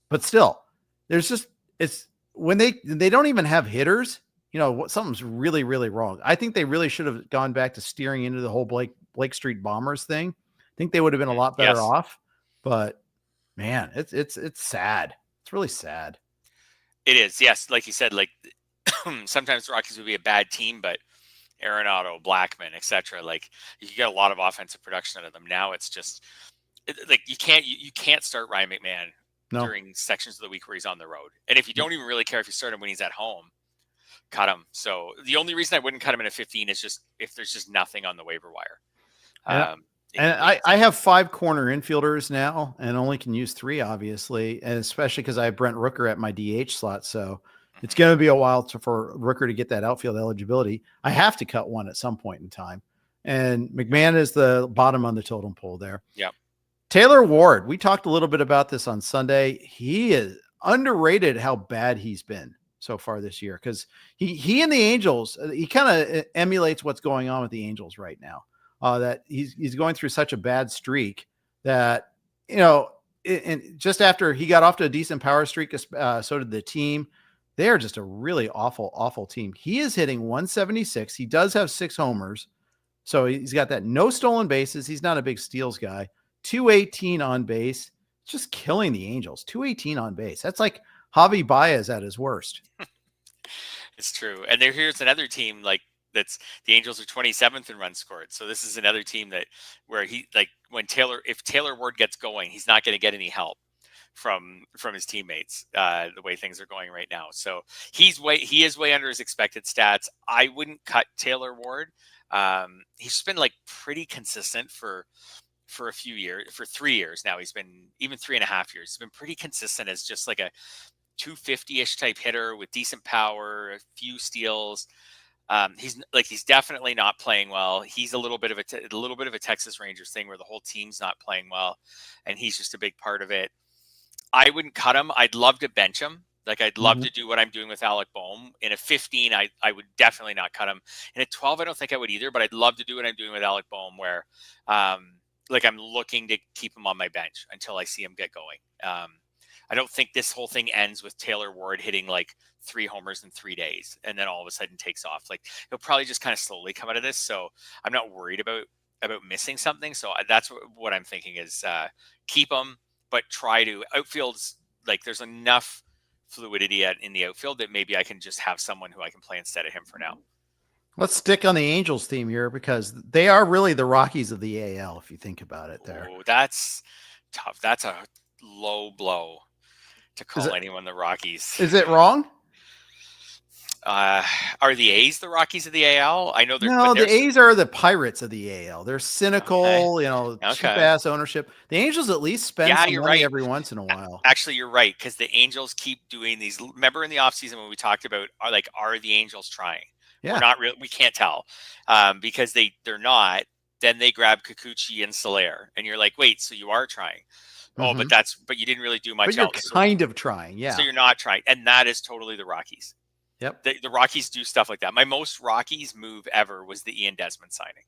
but still it's when they don't even have hitters, something's really, really wrong. I think they really should have gone back to steering into the whole Blake Street Bombers thing think they would have been a lot better Yes. off. But man, it's sad. It's really sad. It is. Yes, like you said, like sometimes the Rockies would be a bad team, but Arenado, Blackman, etc. Like you get a lot of offensive production out of them. Now it's just like you can't start Ryan McMahon No. during sections of the week where he's on the road. And if you don't even really care if you start him when he's at home, cut him. So the only reason I wouldn't cut him in a 15 is just if there's just nothing on the waiver wire. And I have 5 corner infielders now and only can use 3, obviously, and especially because I have Brent Rooker at my DH slot. So it's going to be a while for Rooker to get that outfield eligibility. I have to cut one at some point in time. And McMahon is the bottom on the totem pole there. Yeah. Taylor Ward, we talked a little bit about this on Sunday. He is underrated how bad he's been so far this year because he and the Angels, he kind of emulates what's going on with the Angels right now. That he's going through such a bad streak that, and just after he got off to a decent power streak, so did the team. They are just a really awful, awful team. He is hitting 176. He does have 6 homers. So he's got that, no stolen bases. He's not a big steals guy. 218 on base, just killing the Angels. 218 on base. That's like Javi Baez at his worst. It's true. And here's another team the Angels are 27th in runs scored. So this is another team where if Taylor Ward gets going, he's not going to get any help from his teammates, the way things are going right now. So he is way under his expected stats. I wouldn't cut Taylor Ward. He's been pretty consistent for a few years, for 3 years now. He's been even 3.5 years. He's been pretty consistent as just like a 250-ish type hitter with decent power, a few steals. He's definitely not playing well. He's a little bit of a Texas Rangers thing where the whole team's not playing well, and he's just a big part of it. I wouldn't cut him. I'd love to bench him. I'd love to do what I'm doing with Alec Bohm. In a 15, I would definitely not cut him. In a 12, I don't think I would either, but I'd love to do what I'm doing with Alec Bohm where I'm looking to keep him on my bench until I see him get going. I don't think this whole thing ends with Taylor Ward hitting 3 homers in 3 days and then all of a sudden takes off. He'll probably just kind of slowly come out of this. So I'm not worried about missing something. So that's what I'm thinking is keep him, but try to outfields. There's enough fluidity in the outfield that maybe I can just have someone who I can play instead of him for now. Let's stick on the Angels theme here because they are really the Rockies of the AL. If you think about it there. Oh, that's tough. That's a low blow to call anyone the Rockies. Is it wrong? Are the A's the Rockies of the AL? I know the A's are the Pirates of the AL. They're cynical, cheap ass ownership. The Angels at least spend some money every once in a while. Actually, you're right because the Angels keep doing these. Remember in the offseason when we talked about are the Angels trying? Yeah. We're not really. We can't tell because they're not. Then they grab Kikuchi and Soler, and you're like, wait, so you are trying? Oh, but you didn't really do much else. But you're kind of trying, yeah. So you're not trying, and that is totally the Rockies. Yep. The Rockies do stuff like that. My most Rockies move ever was the Ian Desmond signing.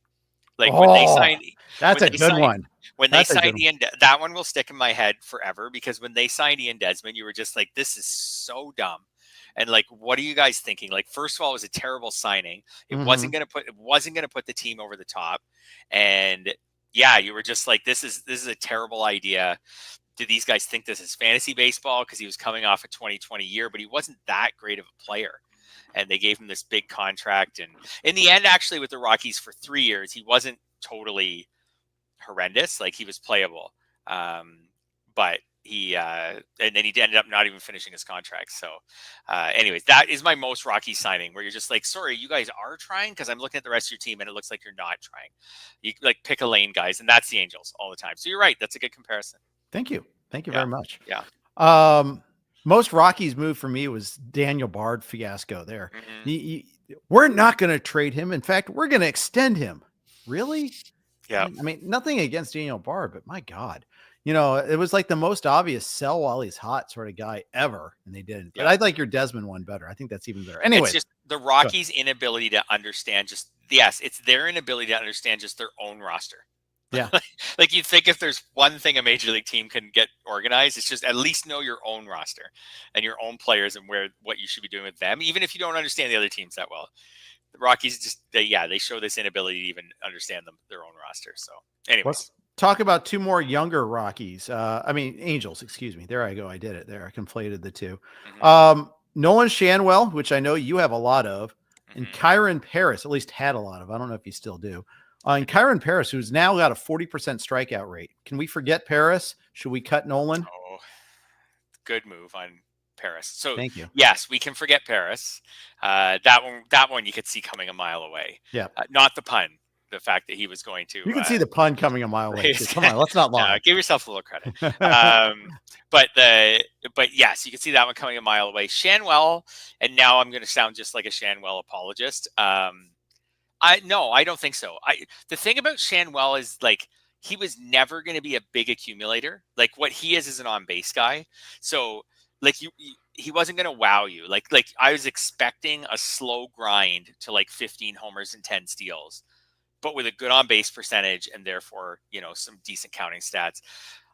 When they signed, that's a good one. When they signed Ian, that one will stick in my head forever because when they signed Ian Desmond, you were just like, this is so dumb. And what are you guys thinking? First of all, it was a terrible signing. It wasn't going to put the team over the top. And yeah, you were just like, this is a terrible idea. Do these guys think this is fantasy baseball? Because he was coming off a 2020 year, but he wasn't that great of a player. And they gave him this big contract. And in the end, actually, with the Rockies for 3 years, he wasn't totally horrendous. He was playable. But and then he ended up not even finishing his contract. So anyways, that is my most Rocky signing where you're just like, sorry, you guys are trying? Because I'm looking at the rest of your team and it looks like you're not trying. You pick a lane, guys. And that's the Angels all the time. So you're right. That's a good comparison. Thank you. Thank you very much. Yeah. Most Rockies move for me was Daniel Bard fiasco there. We're not going to trade him. In fact, we're going to extend him. Really? Yeah. I mean, nothing against Daniel Bard, but my God, it was the most obvious sell while he's hot sort of guy ever. And they didn't, but I'd like your Desmond one better. I think that's even better. Anyway, it's just the Rockies' inability to understand it's their inability to understand just their own roster. Yeah. You'd think if there's one thing a major league team can get organized, it's just at least know your own roster and your own players and what you should be doing with them, even if you don't understand the other teams that well. The Rockies they show this inability to even understand their own roster. So anyways. talk about two more younger Rockies. Angels, excuse me. There I go. I did it there. I conflated the two. Nolan Schanuel, which I know you have a lot of, and Kyren Paris, at least had a lot of. I don't know if you still do. And Kyren Paris, who's now got a 40% strikeout rate. Can we forget Paris? Should we cut Nolan? Oh, good move on Paris. So thank you. Yes, we can forget Paris. That one you could see coming a mile away. Yeah. Not the pun. The fact that he was going to. You can see the pun coming a mile away. Come on, let's not lie. Give yourself a little credit. But yes, you can see that one coming a mile away. Schanuel, and now I'm going to sound just like a Schanuel apologist. I don't think so. The thing about Schanuel is like he was never going to be a big accumulator. Like what he is an on base guy. So like he wasn't going to wow you. Like I was expecting a slow grind to like 15 homers and 10 steals, but with a good on base percentage and therefore, some decent counting stats.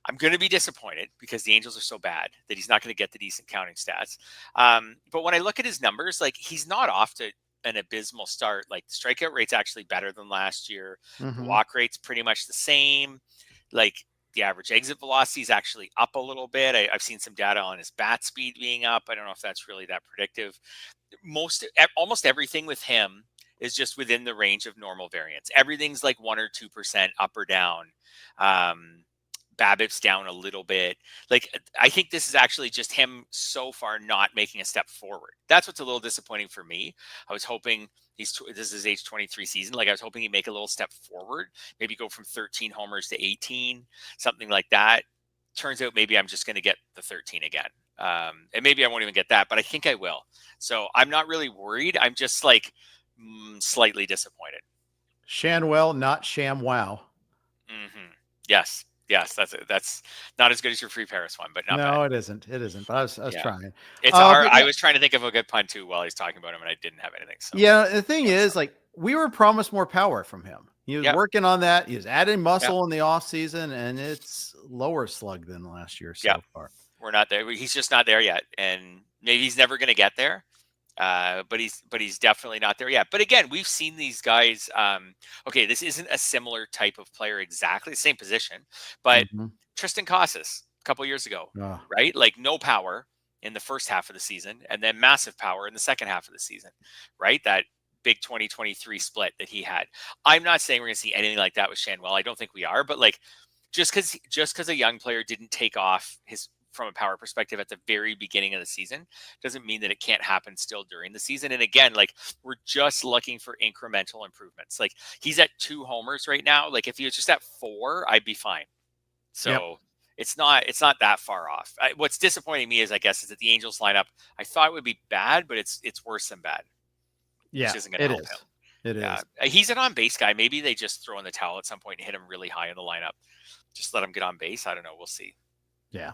I'm going to be disappointed because the Angels are so bad that he's not going to get the decent counting stats. But when I look at his numbers, like he's not off to an abysmal start. Like the strikeout rate's actually better than last year. The walk rate's pretty much the same. Like the average exit velocity is actually up a little bit. I've seen some data on his bat speed being up. I don't know if that's really that predictive. Almost everything with him is just within the range of normal variance. Everything's like 1 or 2% up or down. BABIP's down a little bit. Like, I think this is actually just him so far not making a step forward. That's what's a little disappointing for me. I was hoping this is his age 23 season. Like I was hoping he'd make a little step forward, maybe go from 13 homers to 18, something like that. Turns out maybe I'm just going to get the 13 again. And maybe I won't even get that, but I think I will. So I'm not really worried. I'm just like, slightly disappointed. Schanuel, not ShamWow. Yes, that's not as good as your Free Paris one, but not no, bad. it isn't. But I was trying. It's hard. I was trying to think of a good pun too while he's talking about him, and I didn't have anything. So yeah, the thing is, like we were promised more power from him. He was working on that. He was adding muscle in the off season, and it's lower slug than last year so far. We're not there. He's just not there yet, and maybe he's never going to get there. But he's definitely not there yet. But again, we've seen these guys. Okay, this isn't a similar type of player exactly, the same position, but Tristan Casas a couple years ago, right? Like no power in the first half of the season, and then massive power in the second half of the season, right? That big 2023 split that he had. I'm not saying we're going to see anything like that with Schanuel. I don't think we are, but like just because a young player didn't take off from a power perspective at the very beginning of the season doesn't mean that it can't happen still during the season. And again, like we're just looking for incremental improvements. Like he's at 2 homers right now. Like if he was just at 4, I'd be fine. So it's not that far off. What's disappointing me is that the Angels lineup, I thought it would be bad, but it's worse than bad. Yeah, which isn't going to help him. It is. He's an on base guy. Maybe they just throw in the towel at some point and hit him really high in the lineup. Just let him get on base. I don't know. We'll see. Yeah.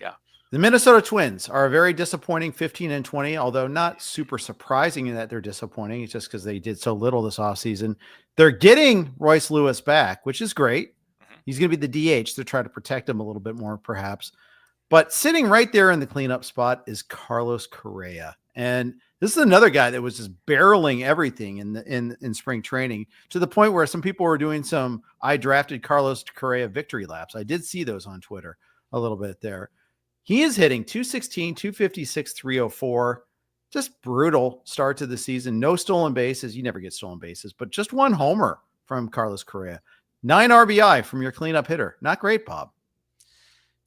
Yeah. The Minnesota Twins are a very disappointing 15-20, although not super surprising in that they're disappointing. It's just because they did so little this offseason. They're getting Royce Lewis back, which is great. He's going to be the DH to try to protect him a little bit more, perhaps. But sitting right there in the cleanup spot is Carlos Correa. And this is another guy that was just barreling everything in spring training to the point where some people were doing some I drafted Carlos Correa victory laps. I did see those on Twitter a little bit there. He is hitting 216, 256, 304. Just brutal start to the season. No stolen bases. You never get stolen bases, but just 1 homer from Carlos Correa. 9 RBI from your cleanup hitter. Not great, Bob.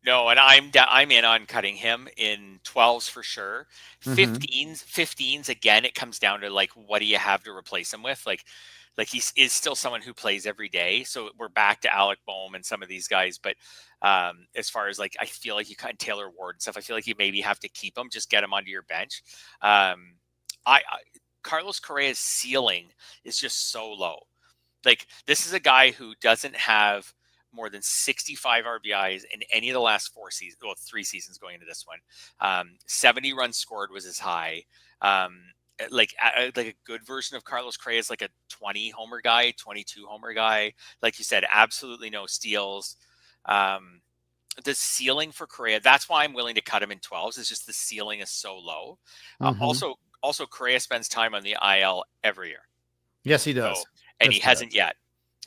No, and I'm in on cutting him in 12s for sure. 15s again. It comes down to like, what do you have to replace him with? Like he is still someone who plays every day. So we're back to Alec Bohm and some of these guys. But as far as like, I feel like you cut Taylor Ward and stuff. I feel like you maybe have to keep him, just get him onto your bench. Carlos Correa's ceiling is just so low. Like this is a guy who doesn't have more than 65 RBIs in any of the last 4 seasons. Well, 3 seasons going into this one. 70 runs scored was his high. Like a good version of Carlos Correa is like a 20 homer guy, 22 homer guy. Like you said, absolutely no steals. The ceiling for Correa, that's why I'm willing to cut him in 12s. It's just the ceiling is so low. Also Correa spends time on the IL every year. Yes, he does. So, and he hasn't yet.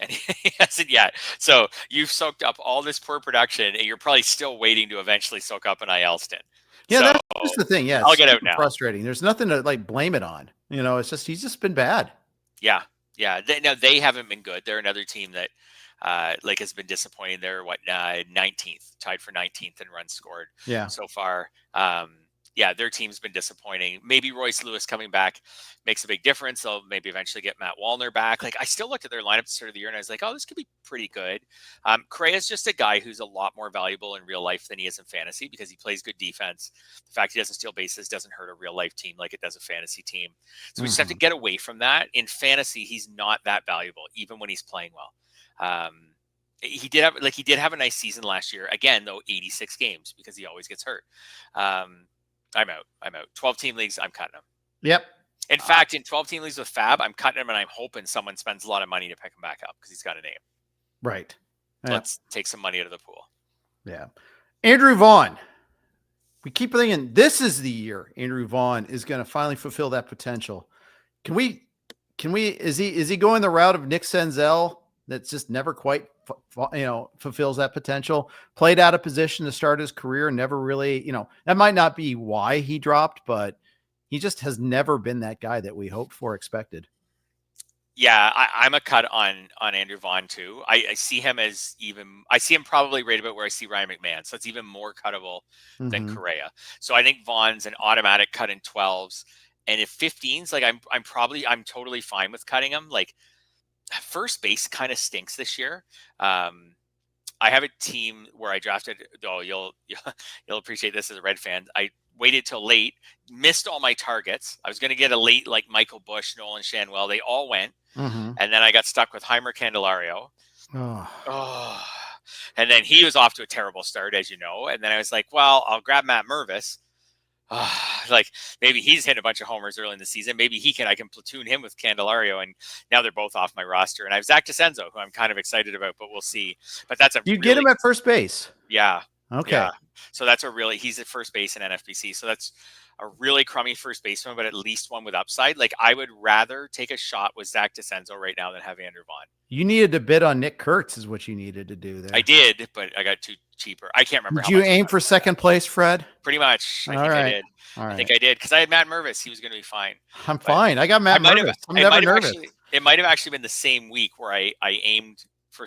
And he hasn't yet. So you've soaked up all this poor production, and you're probably still waiting to eventually soak up an IL stint. Yeah, So that's just the thing. Yeah, I'll it's get out super now. frustrating. There's nothing to like blame it on. It's just he's just been bad. Yeah, yeah. They haven't been good. They're another team that like has been disappointing. They're 19th, tied for 19th in runs scored Yeah. so far. Yeah, their team's been disappointing. Maybe Royce Lewis coming back makes a big difference. They'll maybe eventually get Matt Wallner back. Like I still looked at their lineup at the start of the year and I was like, oh, this could be pretty good. Correa is just a guy who's a lot more valuable in real life than he is in fantasy because he plays good defense. The fact he doesn't steal bases doesn't hurt a real life team like it does a fantasy team. So we just have to get away from that. In fantasy, he's not that valuable, even when he's playing well. He did have a nice season last year. Again, though, 86 games because he always gets hurt. I'm out. 12-team leagues, I'm cutting him. Yep. In fact, in 12-team leagues with Fab, I'm cutting him, and I'm hoping someone spends a lot of money to pick him back up because he's got a name. Right. Yeah. Let's take some money out of the pool. Yeah. Andrew Vaughn. We keep thinking this is the year Andrew Vaughn is going to finally fulfill that potential. Is he going the route of Nick Senzel that's just never quite, fulfills that potential? Played out of position to start his career, never really, that might not be why he dropped, but he just has never been that guy that we hoped for, expected. Yeah, I'm a cut on Andrew Vaughn too. I see him I see him probably right about where I see Ryan McMahon. So it's even more cuttable than Correa. So I think Vaughn's an automatic cut in 12s. And if 15s, like I'm totally fine with cutting him. Like first base kind of stinks this year. I have a team where I drafted. Oh, you'll appreciate this as a Red fan. I waited till late, missed all my targets. I was going to get a late like Michael Bush, Nolan, Schanuel. They all went, and then I got stuck with Heimer Candelario. And then he was off to a terrible start, as you know. And then I was like, well, I'll grab Matt Mervis. Like maybe he's hit a bunch of homers early in the season. Maybe I can platoon him with Candelario, and now they're both off my roster. And I have Zach DeCenzo, who I'm kind of excited about, but we'll see. But that's get him at first base. Yeah. Okay. Yeah. So he's at first base in NFBC. So that's a really crummy first baseman, but at least one with upside. Like I would rather take a shot with Zach DeCenzo right now than have Andrew Vaughn. You needed to bid on Nick Kurtz is what you needed to do there. I did, but I got too cheaper. I can't remember. Did you aim for second place, Fred? Pretty much. I think I did because I had Matt Mervis. He was going to be fine. I'm fine. I got Matt Mervis. I'm never nervous. It might have actually been the same week where I aimed for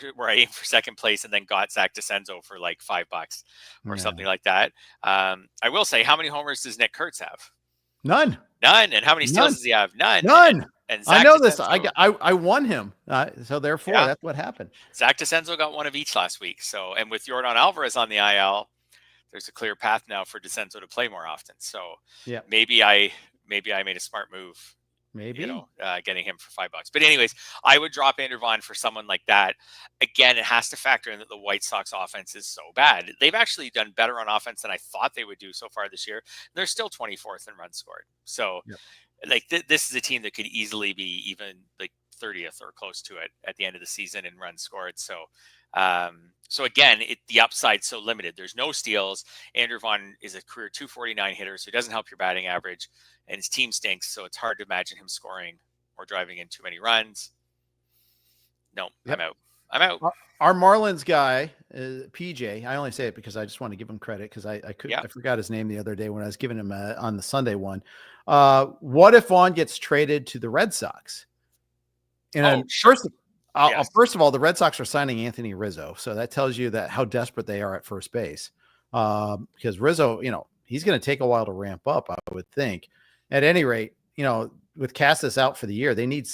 second place and then got Zach DeCenzo for like $5 or something like that. I will say, how many homers does Nick Kurtz have? None. And how many steals does he have? None. And I know this. I won him. So therefore, that's what happened. Zach DeCenzo got one of each last week. So, and with Yordan Alvarez on the IL, there's a clear path now for DeCenzo to play more often. So maybe I made a smart move. Maybe getting him for $5. But anyways, I would drop Andrew Vaughn for someone like that. Again, it has to factor in that the White Sox offense is so bad. They've actually done better on offense than I thought they would do so far this year. They're still 24th in runs scored. So like this is a team that could easily be even like 30th or close to it at the end of the season in runs scored. So again, the upside's so limited. There's no steals. Andrew Vaughn is a career 249 hitter, so he doesn't help your batting average, and his team stinks. So it's hard to imagine him scoring or driving in too many runs. No, I'm out. Our Marlins guy, PJ. I only say it because I just want to give him credit because I forgot his name the other day when I was giving him on the Sunday one. What if Vaughn gets traded to the Red Sox? And first of all, the Red Sox are signing Anthony Rizzo, so that tells you that how desperate they are at first base. Because Rizzo, he's going to take a while to ramp up, I would think. At any rate, with Cassis out for the year, they need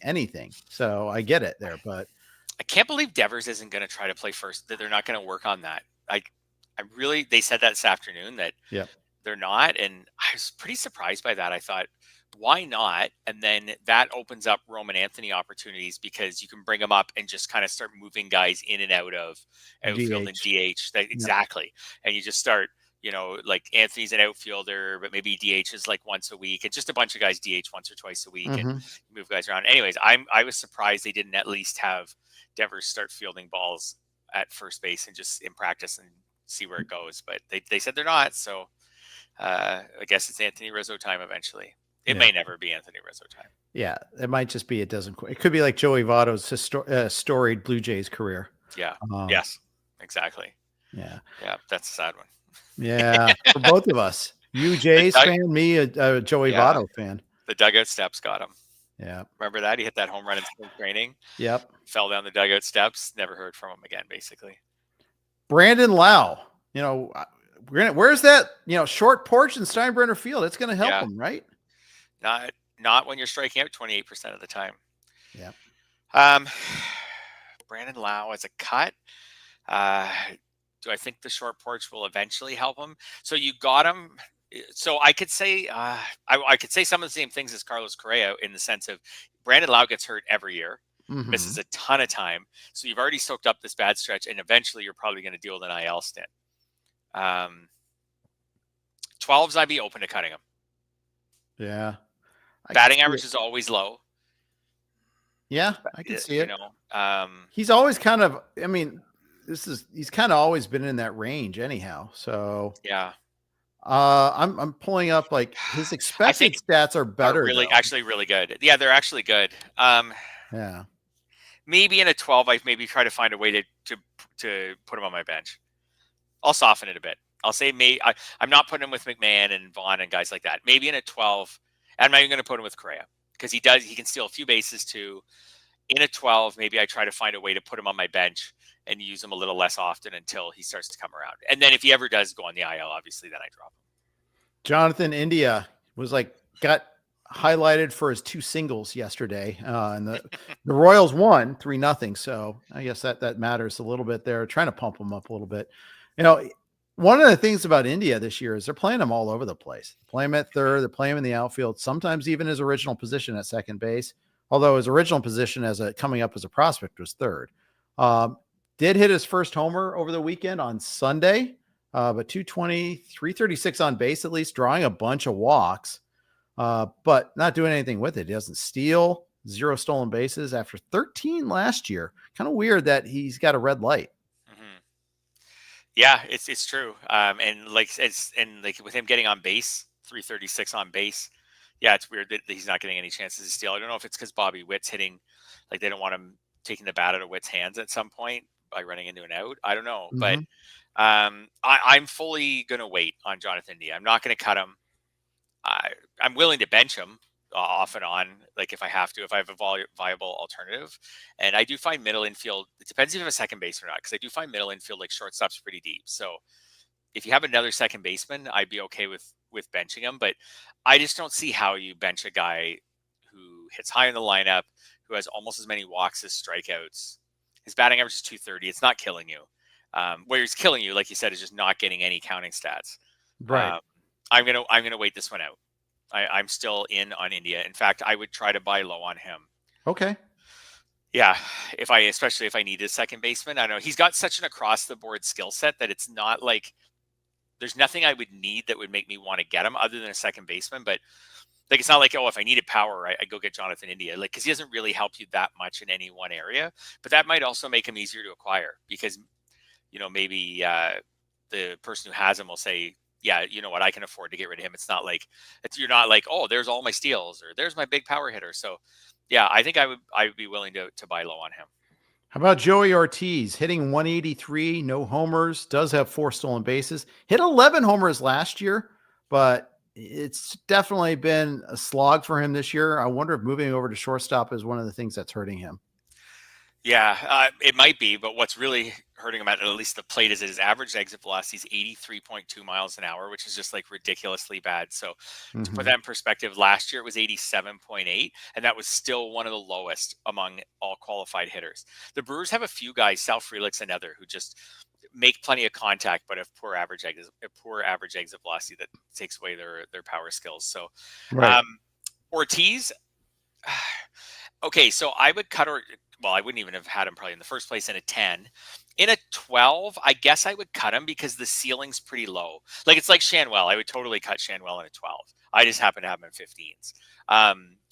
anything. So I get it there, but I can't believe Devers isn't going to try to play first. That they're not going to work on that. They said that this afternoon that they're not, and I was pretty surprised by that. I thought, why not? And then that opens up Roman Anthony opportunities because you can bring them up and just kind of start moving guys in and out of outfield and DH. Exactly. And you just start, like Anthony's an outfielder, but maybe DH is like once a week, and just a bunch of guys DH once or twice a week and move guys around. Anyways, I was surprised they didn't at least have Devers start fielding balls at first base and just in practice and see where it goes. But they said they're not. So I guess it's Anthony Rizzo time eventually. It may never be Anthony Rizzo time. Yeah, it might just be it doesn't. It could be like Joey Votto's storied Blue Jays career. Yeah. Yes. Exactly. Yeah. Yeah. That's a sad one. Yeah, for both of us. You Jays fan, me a Joey Votto fan. The dugout steps got him. Yeah. Remember that? He hit that home run in spring training. Yep. Fell down the dugout steps. Never heard from him again, basically. Brandon Lowe. Where's that, short porch in Steinbrenner Field? It's going to help him, right? Not when you're striking out 28% of the time. Yeah. Brandon Lowe as a cut. Do I think the short porch will eventually help him? So you got him. So I could say I could say some of the same things as Carlos Correa in the sense of Brandon Lowe gets hurt every year, misses a ton of time. So you've already soaked up this bad stretch, and eventually you're probably going to deal with an IL stint. 12s, I'd be open to cutting him. Yeah. Batting average is always low. Yeah, I can see it. He's always kind of, he's kind of always been in that range anyhow. So yeah. I'm pulling up like his expected stats are better. Actually really good. Yeah, they're actually good. Yeah. Maybe in a 12, I maybe try to find a way to put him on my bench. I'll soften it a bit. I'll say I'm not putting him with McMahon and Vaughn and guys like that. Maybe in a 12, I'm not even going to put him with Correa because he can steal a few bases too. In a 12, maybe I try to find a way to put him on my bench and use him a little less often until he starts to come around. And then if he ever does go on the IL, obviously then I drop him. Jonathan India got highlighted for his 2 singles yesterday. And the Royals won 3-0. So I guess that matters a little bit there. Trying to pump him up a little bit. One of the things about India this year is they're playing him all over the place. They play him at third, they're playing him in the outfield, sometimes even his original position at second base. Although his original position coming up as a prospect was third. Did hit his first homer over the weekend on Sunday, but 220, 336 on base at least, drawing a bunch of walks, but not doing anything with it. He doesn't steal, 0 stolen bases after 13 last year. Kind of weird that he's got a red light. Yeah, it's true. And with him getting on base, 336 on base. Yeah, it's weird that he's not getting any chances to steal. I don't know if it's because Bobby Witt's hitting, like they don't want him taking the bat out of Witt's hands at some point by running into an out. I don't know, but I'm fully going to wait on Jonathan India. I'm not going to cut him. I'm willing to bench him off and on, like if I have to, if I have a viable alternative. And I do find middle infield, it depends if you have a second base or not, because I do find middle infield, like shortstop's pretty deep. So if you have another second baseman, I'd be okay with benching him. But I just don't see how you bench a guy who hits high in the lineup, who has almost as many walks as strikeouts. His batting average is 230. It's not killing you. Where he's killing you, like you said, is just not getting any counting stats. Right. I'm gonna wait this one out. I'm still in on India. In fact, I would try to buy low on him. Okay. Yeah, especially if I need a second baseman. I know he's got such an across the board skill set that it's not like there's nothing I would need that would make me want to get him other than a second baseman. But like it's not like, if I needed power, I go get Jonathan India, because he doesn't really help you that much in any one area. But that might also make him easier to acquire because maybe the person who has him will say, yeah, you know what, I can afford to get rid of him. It's not like you're not like, oh, there's all my steals or there's my big power hitter. So yeah, I think I would be willing to buy low on him. How about Joey Ortiz hitting 183, no homers, does have 4 stolen bases, hit 11 homers last year, but it's definitely been a slog for him this year. I wonder if moving over to shortstop is one of the things that's hurting him. Yeah, it might be, but what's really hurting him at least the plate is his average exit velocity is 83.2 miles an hour, which is just like ridiculously bad. So to put that in perspective, last year it was 87.8, and that was still one of the lowest among all qualified hitters. The Brewers have a few guys, Sal Frelick's another, who just make plenty of contact, but have poor average exit velocity that takes away their power skills. So right. Ortiz, okay, so I would cut well, I wouldn't even have had him probably in the first place in a 10. In a 12, I guess I would cut him because the ceiling's pretty low. Like it's like Schanuel. I would totally cut Schanuel in a 12. I just happen to have him in 15s.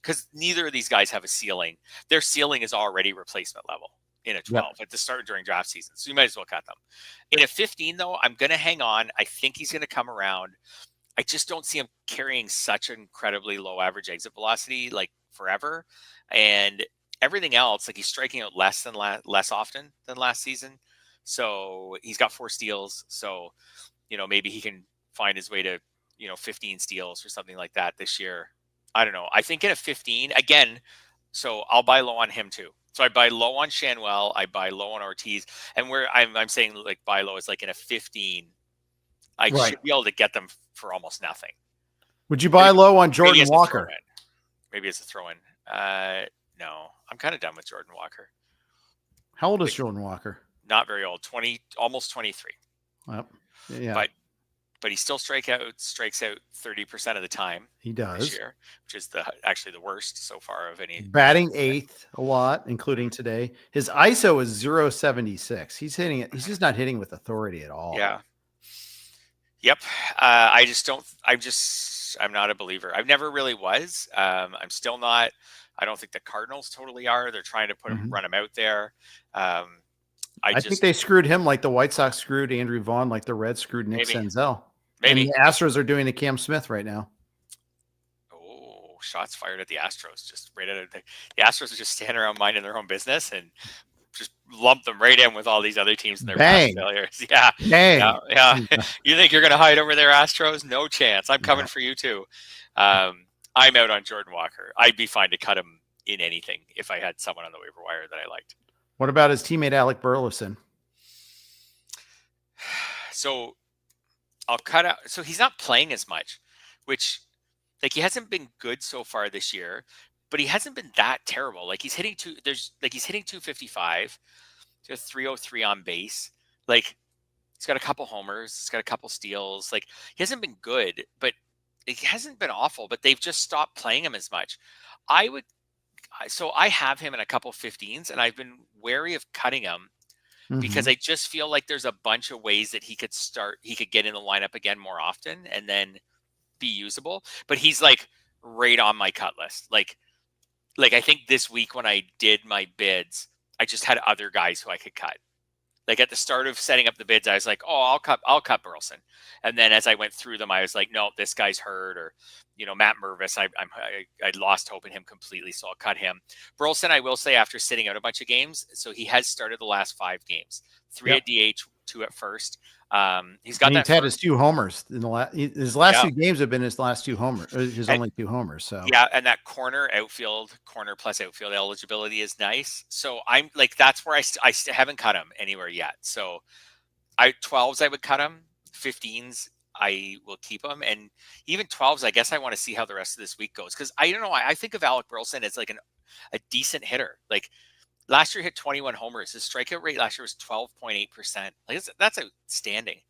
Because neither of these guys have a ceiling. Their ceiling is already replacement level in a 12 at the start during draft season. So you might as well cut them. In a 15, though, I'm going to hang on. I think he's going to come around. I just don't see him carrying such an incredibly low average exit velocity like forever. And everything else, like he's striking out less often than last season. So he's got 4 steals. So, maybe he can find his way to, 15 steals or something like that this year. I don't know. I think in a 15 again. So I'll buy low on him too. So I buy low on Schanuel. I buy low on Ortiz. And where I'm saying like buy low is like in a 15, I should be able to get them for almost nothing. Would you buy low on Jordan Walker? Maybe as a throw-in. No, I'm kind of done with Jordan Walker. How old is Jordan Walker? Not very old. 20, almost 23. Well, yeah. But he still strikes out 30% of the time. He does, this year, which is actually the worst so far of any. Batting 8th a lot, including today. His ISO is 0.76. He's hitting it. He's just not hitting with authority at all. Yeah. Yep. I'm not a believer. I've never really was. I'm still not. I don't think the Cardinals totally are. They're trying to run him out there. I think they screwed him like the White Sox screwed Andrew Vaughn, like the Reds screwed Nick Senzel. Maybe. And the Astros are doing to Cam Smith right now. Oh, shots fired at the Astros. Just right at the Astros are just standing around minding their own business and just lump them right in with all these other teams and their past failures. Yeah. Yeah. You think you're going to hide over there, Astros? No chance. I'm coming for you too. I'm out on Jordan Walker. I'd be fine to cut him in anything if I had someone on the waiver wire that I liked. What about his teammate, Alec Burleson? So I'll cut out. So he's not playing as much, which like he hasn't been good so far this year, but he hasn't been that terrible. Like he's hitting 255, 303 on base. Like he's got a couple homers, he's got a couple steals. Like he hasn't been good, but it hasn't been awful, but they've just stopped playing him as much. So I have him in a couple 15s and I've been wary of cutting him because I just feel like there's a bunch of ways that he could get in the lineup again more often and then be usable. But he's like right on my cut list. Like I think this week when I did my bids, I just had other guys who I could cut. Like at the start of setting up the bids, I was like, oh, I'll cut Burleson. And then as I went through them, I was like, no, this guy's hurt, or, Matt Mervis, I lost hope in him completely. So I'll cut him. Burleson, I will say, after sitting out a bunch of games. So he has started the last 5 games, 3 at DH, 2 at first. He's had his 2 homers in the his last 2 games have been his last 2 homers, only 2 homers. So and that corner plus outfield eligibility is nice. So I'm like, that's where I haven't cut him anywhere yet. So 12s I would cut him, 15s I will keep him, and even 12s I guess I want to see how the rest of this week goes, because I don't know, I think of Alec Burleson as like a decent hitter. Like last year hit 21 homers. His strikeout rate last year was 12.8%. Like that's outstanding.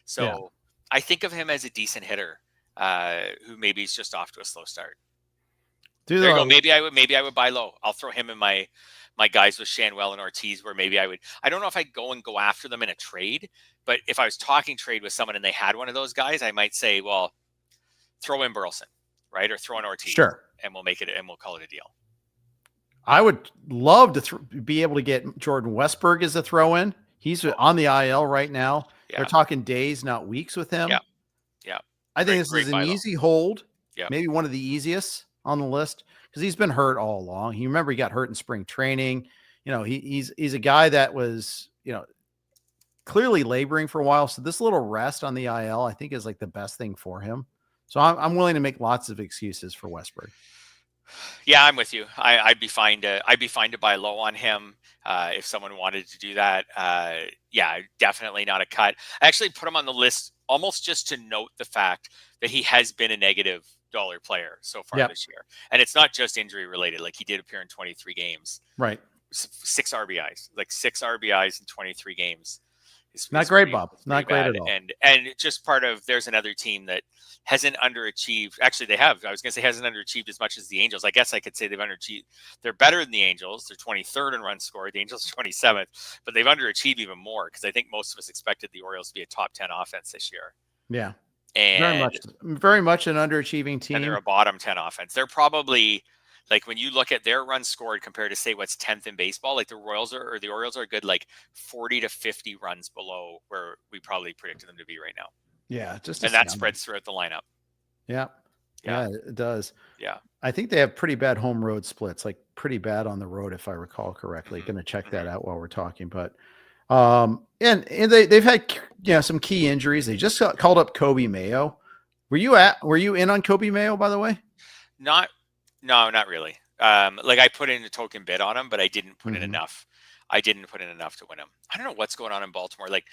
So I think of him as a decent hitter who maybe is just off to a slow start. There you go. Maybe I would buy low. I'll throw him in my guys with Schanuel and Ortiz, where maybe I don't know if I go after them in a trade, but if I was talking trade with someone and they had one of those guys, I might say, well, throw in Burleson, right? Or throw in Ortiz. Sure. And we'll call it a deal. I would love to be able to get Jordan Westburg as a throw-in. He's on the IL right now. Yeah. They're talking days, not weeks with him. Yeah. I think this is an easy hold. Yeah. Maybe one of the easiest on the list because he's been hurt all along. You remember he got hurt in spring training. He's a guy that was, clearly laboring for a while. So this little rest on the IL, I think, is like the best thing for him. So I'm willing to make lots of excuses for Westburg. Yeah, I'm with you. I'd be fine to buy low on him if someone wanted to do that. Definitely not a cut. I actually put him on the list almost just to note the fact that he has been a negative dollar player so far this year, and it's not just injury related. Like he did appear in 23 games, right? 6 RBIs, like 6 RBIs in 23 games. It's not great, Bob. Not great at all. And just part of, there's another team that hasn't underachieved. Actually, they have. I was going to say hasn't underachieved as much as the Angels. I guess I could say they've underachieved. They're better than the Angels. They're 23rd in runs scored. The Angels are 27th, but they've underachieved even more because I think most of us expected the Orioles to be a top 10 offense this year. Yeah, and very much an underachieving team. And they're a bottom 10 offense. They're probably, like, when you look at their runs scored compared to, say, what's 10th in baseball, like the Orioles are good, like 40 to 50 runs below where we probably predicted them to be right now. Yeah, and that spreads throughout the lineup. Yeah. Yeah. Yeah, it does. Yeah. I think they have pretty bad home road splits, like pretty bad on the road, if I recall correctly. Mhm. Going to check that Mhm. out while we're talking, but and they've had some key injuries. They just called up Kobe Mayo. Were you in on Kobe Mayo, by the way? No, not really. Like I put in a token bid on him, but I didn't put in enough. I didn't put in enough to win him. I don't know what's going on in Baltimore. Like,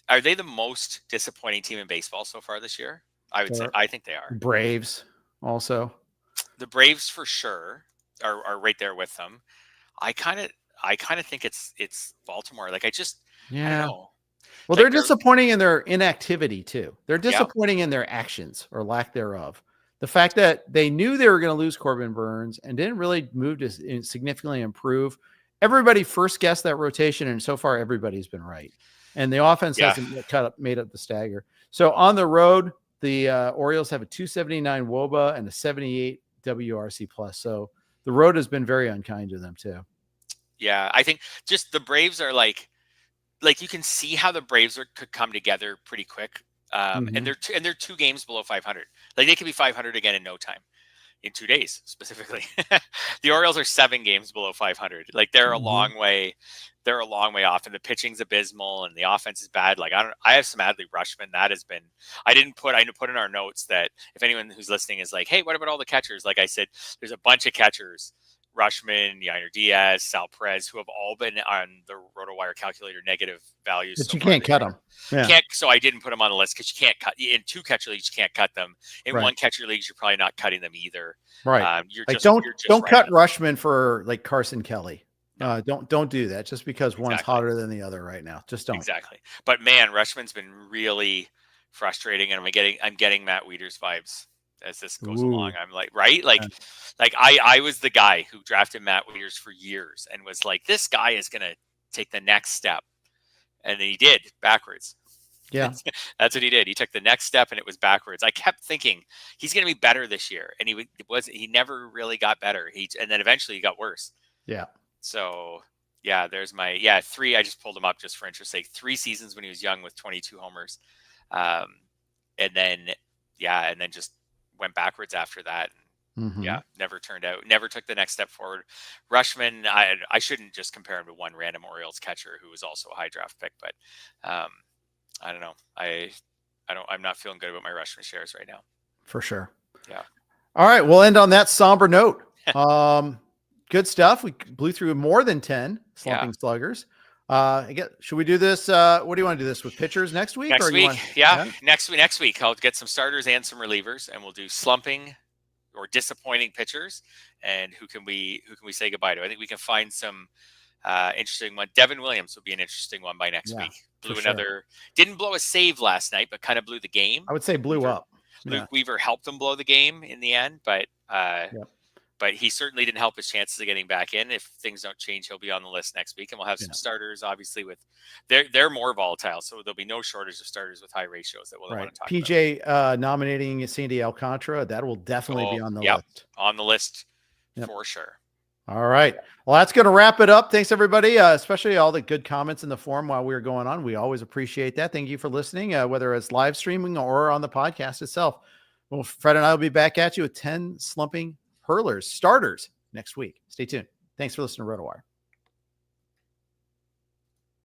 are they the most disappointing team in baseball so far this year? I would say. I think they are. Braves also. The Braves for sure are right there with them. I kind of think it's Baltimore. Like I don't know. Well, Like they're disappointing in their inactivity too. They're Yeah. disappointing in their actions or lack thereof. The fact that they knew they were going to lose Corbin Burns and didn't really move to significantly improve. Everybody first guessed that rotation, and so far everybody's been right. And the offense hasn't made up the stagger. So on the road, the Orioles have a 279 WOBA and a 78 WRC plus. So the road has been very unkind to them too. Yeah, I think just the Braves are like you can see how the Braves could come together pretty quick. And they're 2 games below 500. Like they could be 500 again in no time, in 2 days specifically. The Orioles are 7 games below 500. Like they're a long way. They're a long way off, and the pitching's abysmal, and the offense is bad. Like I have some Adley Rutschman. That has been. I put in our notes that if anyone who's listening is like, hey, what about all the catchers? Like I said, there's a bunch of catchers. Rutschman, Yainer Diaz, Sal Perez, who have all been on the RotoWire calculator negative values. But you can't cut them. Yeah. So I didn't put them on the list because you can't cut. In 2 catcher leagues, you can't cut them. In 1 catcher leagues, you're probably not cutting them either. Right. You're don't cut Rutschman for like Carson Kelly. Don't do that just because one's hotter than the other right now. Just don't. Exactly. But man, Rutschman's been really frustrating, and I'm getting Matt Wieters vibes as this goes along. I'm like, right? Like I was the guy who drafted Matt Wieters for years and was like, this guy is going to take the next step. And then he did backwards. Yeah. That's what he did. He took the next step and it was backwards. I kept thinking he's going to be better this year. And he never really got better. And then eventually he got worse. Yeah. So yeah, there's my 3. I just pulled him up just for interest's sake. 3 seasons when he was young with 22 homers. And then just went backwards after that. Yeah, never took the next step forward. Rutschman, I shouldn't just compare him to one random Orioles catcher who was also a high draft pick, but I don't know. I'm not feeling good about my Rutschman shares right now. For sure. Yeah. All right, we'll end on that somber note. Good stuff. We blew through more than 10 slumping sluggers. Should we do this? What do you want to do this with pitchers next week? Next week, I'll get some starters and some relievers, and we'll do slumping or disappointing pitchers, and who can we say goodbye to? I think we can find some interesting one. Devin Williams will be an interesting one by next week. Didn't blow a save last night, but kind of blew the game. I would say blew up. Luke Weaver helped him blow the game in the end, but he certainly didn't help his chances of getting back in. If things don't change, he'll be on the list next week, and we'll have some starters. Obviously, with they're more volatile, so there'll be no shortage of starters with high ratios that we'll want to talk about. PJ nominating Sandy Alcantara, that will definitely be on the list. On the list for sure. All right. Well, that's going to wrap it up. Thanks, everybody, especially all the good comments in the forum while we were going on. We always appreciate that. Thank you for listening, whether it's live streaming or on the podcast itself. Well, Fred and I will be back at you with 10 slumping hurlers starters next week. Stay tuned. Thanks for listening to RotoWire.